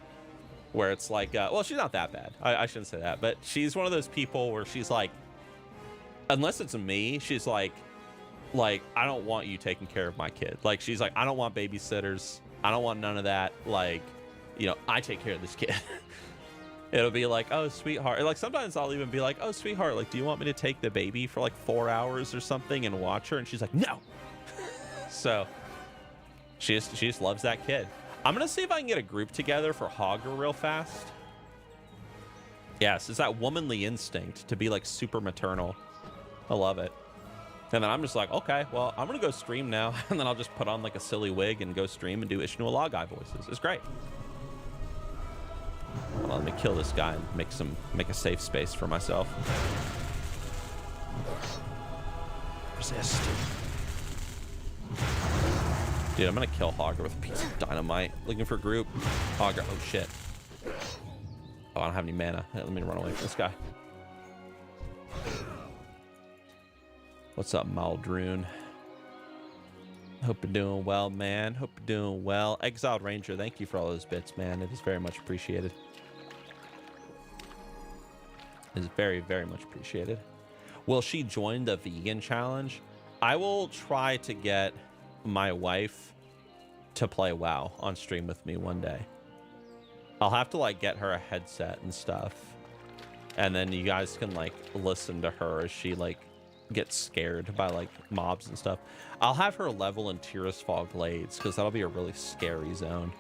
[SPEAKER 2] where it's like, well, she's not that bad. I shouldn't say that, but she's one of those people where she's like, unless it's me, she's like, I don't want you taking care of my kid. Like, she's like, I don't want babysitters. I don't want none of that. Like, you know, I take care of this kid. It'll be like, oh, sweetheart. Like, sometimes I'll even be like, oh, sweetheart, like, do you want me to take the baby for like 4 hours or something and watch her? And she's like, no. So she just loves that kid. I'm going to see if I can get a group together for Hogger real fast. Yes, it's that womanly instinct to be like super maternal. I love it. And then I'm just like, okay, well, I'm going to go stream now. And then I'll just put on like a silly wig and go stream and do Ishnu Allah guy voices. It's great. Well, let me kill this guy and make a safe space for myself. Resist. Dude, I'm going to kill Hogger with a piece of dynamite. Looking for group. Hogger. Oh, shit. Oh, I don't have any mana. Let me run away from this guy. What's up, Maldrune? Hope you're doing well, man. Hope you're doing well. Exiled Ranger, thank you for all those bits, man. It is very much appreciated. It is very, very much appreciated. Will she join the vegan challenge? I will try to get my wife to play WoW on stream with me one day. I'll have to like get her a headset and stuff. And then you guys can like listen to her as she like gets scared by like mobs and stuff. I'll have her level in Tirisfal Glades because that'll be a really scary zone.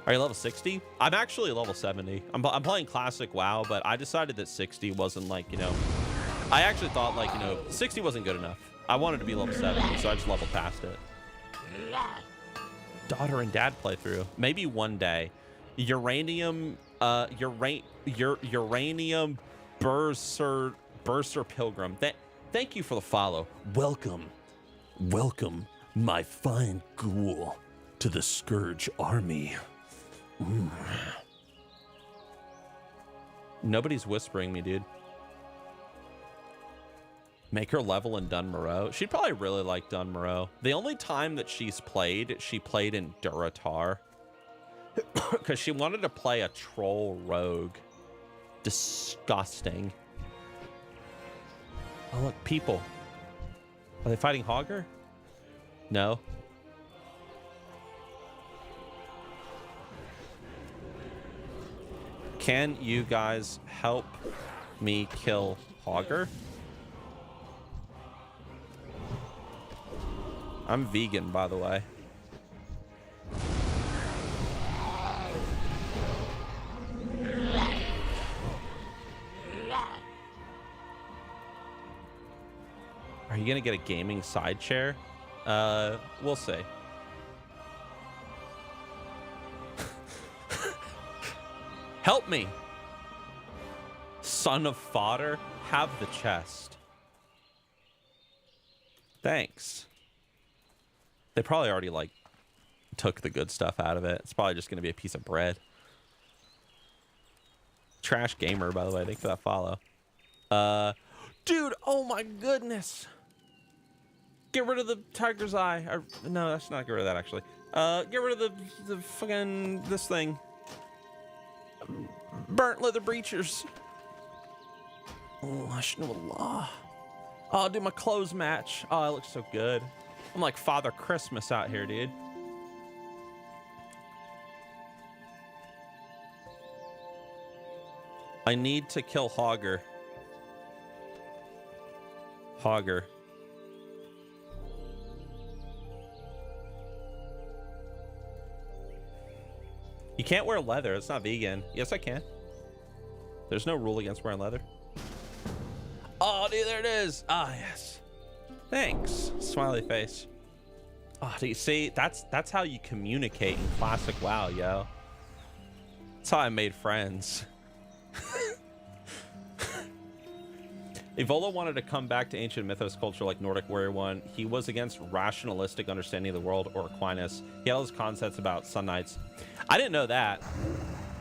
[SPEAKER 2] Are you level 60? I'm actually level 70. I'm playing classic WoW, but I decided that 60 wasn't like, you know, I actually thought like, you know, 60 wasn't good enough. I wanted to be level 70, so I just leveled past it. Daughter and dad playthrough. Maybe one day. Uranium Bursar Pilgrim. Thank you for the follow.
[SPEAKER 5] Welcome, my fine ghoul, to the Scourge army.
[SPEAKER 2] Nobody's whispering me, dude. Make her level in Dunmoreau. She'd probably really like Dunmoreau. The only time that she played in Duratar. Because she wanted to play a troll rogue. Disgusting. Oh, look, people. Are they fighting Hogger? No. Can you guys help me kill Hogger? I'm vegan, by the way. Are you gonna get a gaming side chair? We'll see. Help me! Son of fodder, have the chest. Thanks. They probably already like took the good stuff out of it. It's probably just gonna be a piece of bread. Trash gamer, by the way. Thanks for that follow. Dude, oh my goodness. Get rid of the tiger's eye. No, that's not get rid of that actually. Get rid of the fucking this thing. Burnt leather breechers. Oh, Ashnuallah. Oh, I'll do my clothes match. Oh, it looks so good. I'm like Father Christmas out here, dude. I need to kill Hogger. Hogger. You can't wear leather. It's not vegan. Yes, I can. There's no rule against wearing leather. Oh, dude, there it is. Ah, yes. Thanks. Smiley face. Oh, do you see? That's how you communicate in classic WoW, yo. That's how I made friends. Evola wanted to come back to ancient mythos culture like Nordic Warrior 1. He was against rationalistic understanding of the world, or Aquinas. He had all his concepts about Sun Knights. I didn't know that.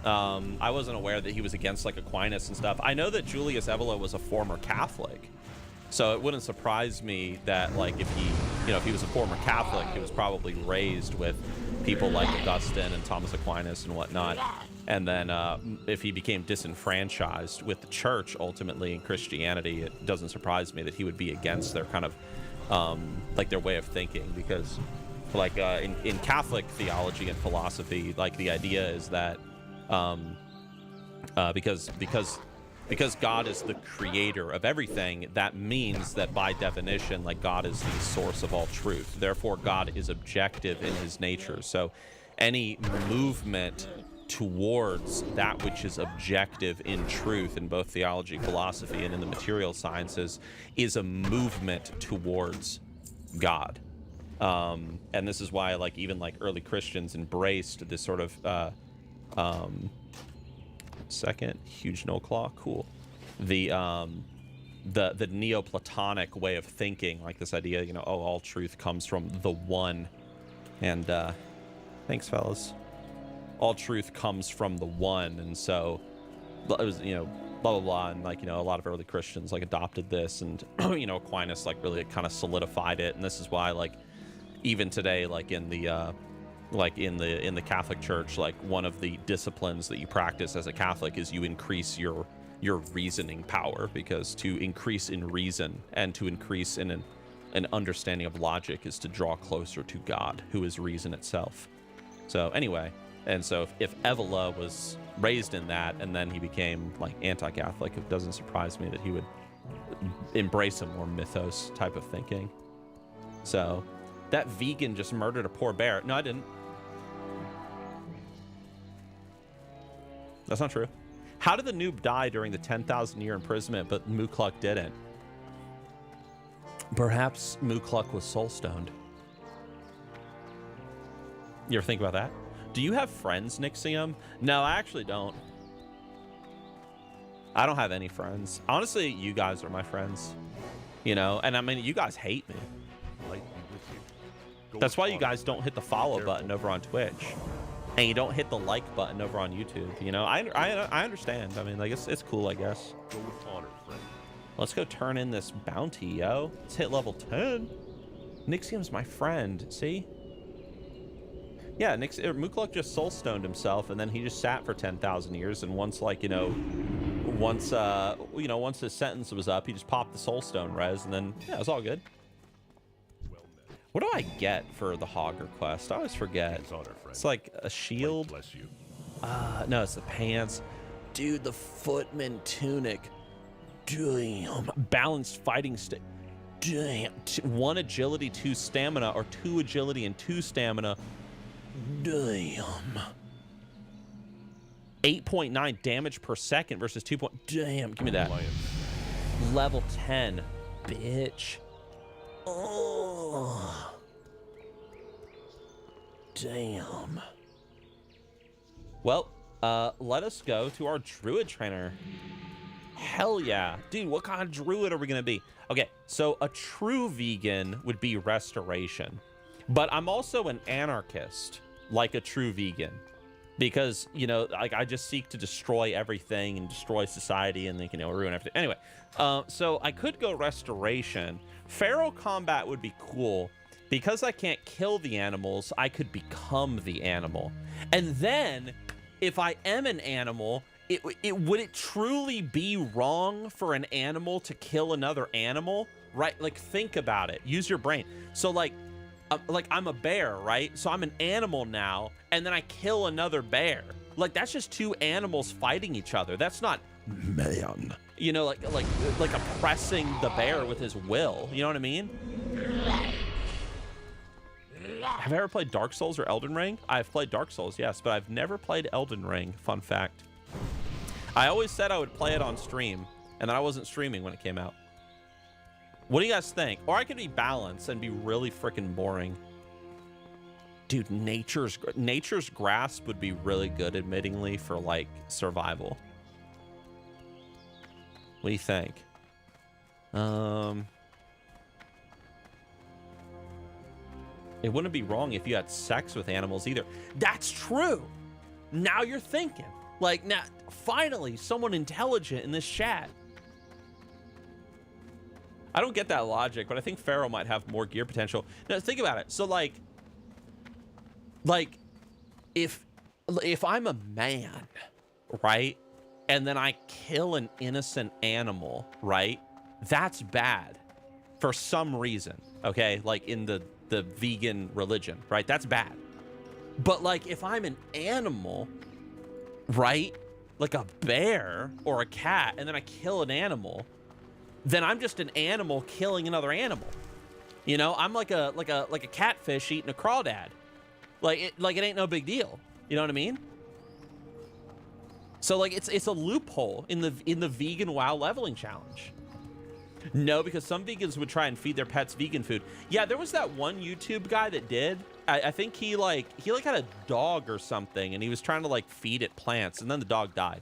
[SPEAKER 2] I wasn't aware that he was against like Aquinas and stuff. I know that Julius Evola was a former Catholic. So it wouldn't surprise me that like if he, you know, if he was a former Catholic, he was probably raised with people like Augustine and Thomas Aquinas and whatnot. And then if he became disenfranchised with the church ultimately in Christianity, it doesn't surprise me that he would be against their kind of like their way of thinking, because like in Catholic theology and philosophy, like the idea is that because God is the creator of everything, that means that by definition, like God is the source of all truth. Therefore, God is objective in his nature. So any movement towards that which is objective in truth in both theology, philosophy, and in the material sciences is a movement towards God. And this is why like even like early Christians embraced this sort of second huge no claw, cool, the Neoplatonic way of thinking, like this idea, you know, oh, all truth comes from the one. And thanks fellas, all truth comes from the one. And so it was, you know, blah blah blah, and like, you know, a lot of early Christians like adopted this, and you know, Aquinas like really kind of solidified it. And this is why like even today, like in the Catholic Church, like one of the disciplines that you practice as a Catholic is you increase your reasoning power, because to increase in reason and to increase in an understanding of logic is to draw closer to God, who is reason itself. So anyway, and so if Evola was raised in that and then he became like anti-Catholic, it doesn't surprise me that he would embrace a more mythos type of thinking. So that vegan just murdered a poor bear. No, I didn't. That's not true. How did the noob die during the 10,000 year imprisonment, but Mukluk didn't? Perhaps Mukluk was soul stoned. You ever think about that? Do you have friends, Nixxiom? No, I actually don't. I don't have any friends. Honestly, you guys are my friends. You know, and I mean, you guys hate me. That's why you guys don't hit the follow button over on Twitch, and you don't hit the like button over on YouTube. You know, I understand. I mean, like it's cool, I guess.
[SPEAKER 4] Go with honor, friend.
[SPEAKER 2] Let's go turn in this bounty, yo. Let's hit level 10. Nixxiom's my friend. See? Yeah, Mukluk just soul stoned himself, and then he just sat for 10,000 years. And once, like, you know, once his sentence was up, he just popped the soul stone res, and then yeah, it was all good. What do I get for the Hogger quest? I always forget. It's like a shield.
[SPEAKER 4] Bless you.
[SPEAKER 2] No, it's the pants. Dude, the footman tunic. Damn. Balanced fighting stick. Damn. 1 agility, 2 stamina, or 2 agility and 2 stamina. Damn. 8.9 damage per second versus 2. Damn, give me that. Level 10, bitch. Oh. Damn. Well, let us go to our druid trainer. Hell yeah. Dude, what kind of druid are we going to be? Okay, so a true vegan would be restoration. But I'm also an anarchist, like a true vegan. Because, you know, like I just seek to destroy everything and destroy society and, you know, ruin everything. Anyway, so I could go restoration. Feral combat would be cool. Because I can't kill the animals, I could become the animal. And then, if I am an animal, would it truly be wrong for an animal to kill another animal? Right? Like, think about it. Use your brain. So, like I'm a bear, right? So I'm an animal now, and then I kill another bear. Like, that's just 2 animals fighting each other. That's not
[SPEAKER 5] man.
[SPEAKER 2] You know, like oppressing the bear with his will. You know what I mean? Have I ever played Dark Souls or Elden Ring? I've played Dark Souls, yes, but I've never played Elden Ring. Fun fact. I always said I would play it on stream, and then I wasn't streaming when it came out. What do you guys think? Or I could be balanced and be really freaking boring. Dude, Nature's Grasp would be really good, admittingly, for like survival. What do you think? It wouldn't be wrong if you had sex with animals either. That's true. Now you're thinking. Like, now, finally, someone intelligent in this chat. I don't get that logic, but I think Pharaoh might have more gear potential. Now, think about it. So, like if I'm a man, right, and then I kill an innocent animal, right, that's bad for some reason, okay? Like in the vegan religion, right? That's bad. But like if I'm an animal, right, like a bear or a cat, and then I kill an animal, then I'm just an animal killing another animal. You know, I'm like a catfish eating a crawdad. Like it ain't no big deal. You know what I mean? So like it's a loophole in the vegan WoW leveling challenge. No, because some vegans would try and feed their pets vegan food. Yeah, there was that one YouTube guy that did. I think he had a dog or something, and he was trying to like feed it plants, and then the dog died.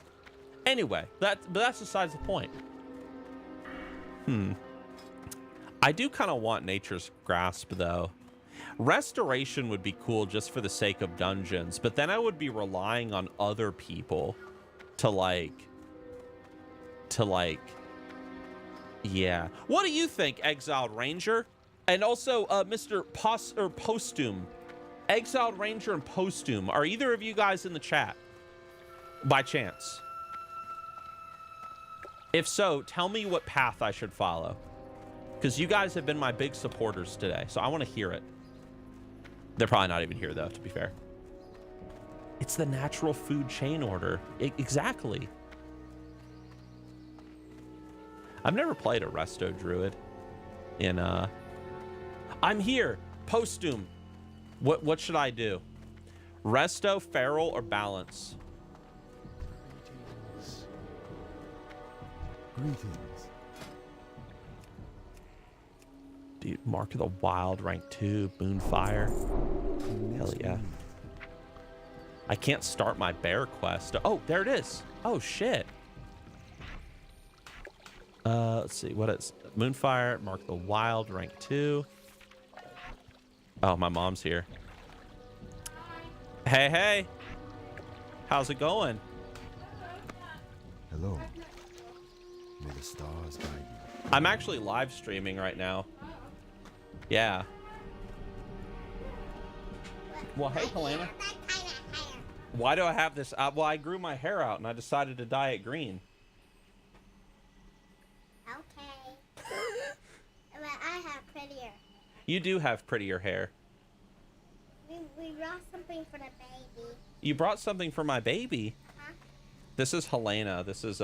[SPEAKER 2] Anyway, but that's besides the point. I do kind of want Nature's Grasp though. Restoration would be cool just for the sake of dungeons, but then I would be relying on other people to yeah. What do you think, Exiled Ranger? And also, Mr. Postum. Exiled Ranger and Postum. Are either of you guys in the chat? By chance? If so, tell me what path I should follow. Because you guys have been my big supporters today, so I want to hear it. They're probably not even here, though, to be fair. It's the natural food chain order. Exactly. I've never played a Resto Druid in I'm here, Postum. What should I do? Resto, Feral, or Balance?
[SPEAKER 6] Greetings.
[SPEAKER 2] Dude, Mark of the Wild, rank 2, Moonfire. Hell yeah. I can't start my bear quest. Oh, there it is. Oh shit. Let's see, what is Moonfire, Mark the Wild, rank 2. Oh, my mom's here. Hey, hey. How's it going?
[SPEAKER 6] Hello. May the stars guide you.
[SPEAKER 2] I'm actually live streaming right now. Yeah. Well, hey, Helena. Why do I have this? Well, I grew my hair out and I decided to dye it green.
[SPEAKER 7] Okay. But I have prettier.
[SPEAKER 2] You do have prettier hair.
[SPEAKER 7] We brought something for the baby.
[SPEAKER 2] You brought something for my baby?
[SPEAKER 7] Huh?
[SPEAKER 2] This is Helena. This is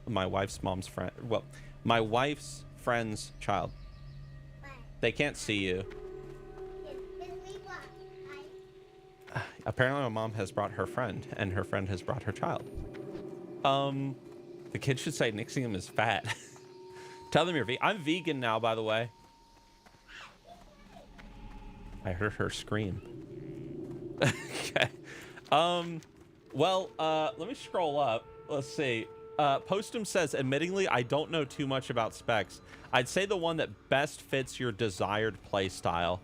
[SPEAKER 2] my wife's mom's friend. Well, my wife's friend's child.
[SPEAKER 7] What?
[SPEAKER 2] They can't see you.
[SPEAKER 7] Did we what?
[SPEAKER 2] Apparently my mom has brought her friend, and her friend has brought her child. The kid should say Nixxiom is fat. Tell them you're vegan. I'm vegan now, by the way. I heard her scream. Okay. Well, let me scroll up. Let's see. Postum says, admittingly, I don't know too much about specs. I'd say the one that best fits your desired play style.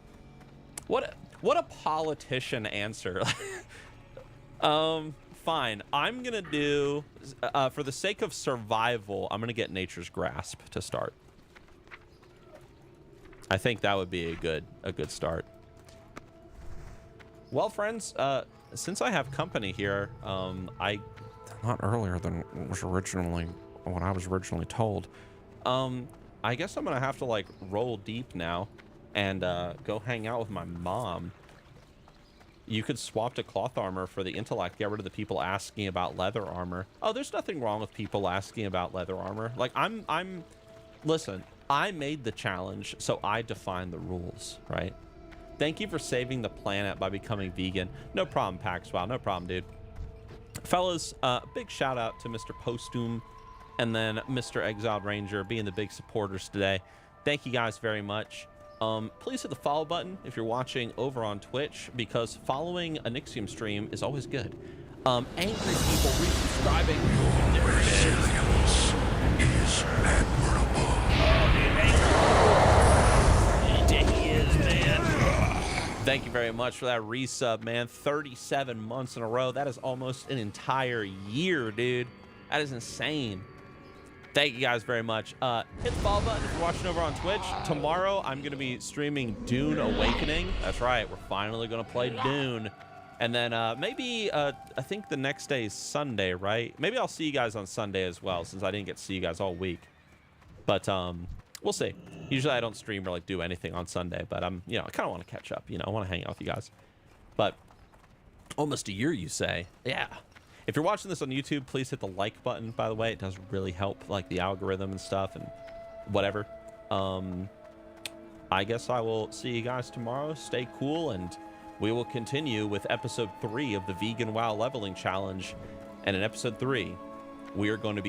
[SPEAKER 2] What a politician answer. Fine. I'm gonna do, for the sake of survival, I'm gonna get Nature's Grasp to start. I think that would be a good start. Well, friends, since I have company here, not earlier than what I was originally told. I guess I'm gonna have to like roll deep now and go hang out with my mom. You could swap to cloth armor for the intellect. Get rid of the people asking about leather armor. Oh, there's nothing wrong with people asking about leather armor. Like, listen, I made the challenge, so I define the rules, right? Thank you for saving the planet by becoming vegan. No problem, Paxwell. No problem, dude. Fellas, big shout out to Mr. Postum and then Mr. Exiled Ranger being the big supporters today. Thank you guys very much. Please hit the follow button if you're watching over on Twitch, because following a Nixxiom stream is always good. Angry people resubscribing.
[SPEAKER 4] Resilience is admirable.
[SPEAKER 2] He is, man. Thank you very much for that resub, man. 37 months in a row. That is almost an entire year, dude. That is insane. Thank you guys very much. Hit the follow button if you're watching over on Twitch. Tomorrow, I'm going to be streaming Dune Awakening. That's right. We're finally going to play Dune. And then maybe, I think the next day is Sunday, right? Maybe I'll see you guys on Sunday as well, since I didn't get to see you guys all week. But we'll see. Usually I don't stream or like do anything on Sunday, but I'm, I kind of want to catch up. I want to hang out with you guys. But almost a year, you say? Yeah. If you're watching this on YouTube, please hit the like button, by the way. It does really help, like, the algorithm and stuff and whatever. I guess I will see you guys tomorrow. Stay cool, and we will continue with episode 3 of the Vegan WoW Leveling Challenge. And in episode 3, we are going to be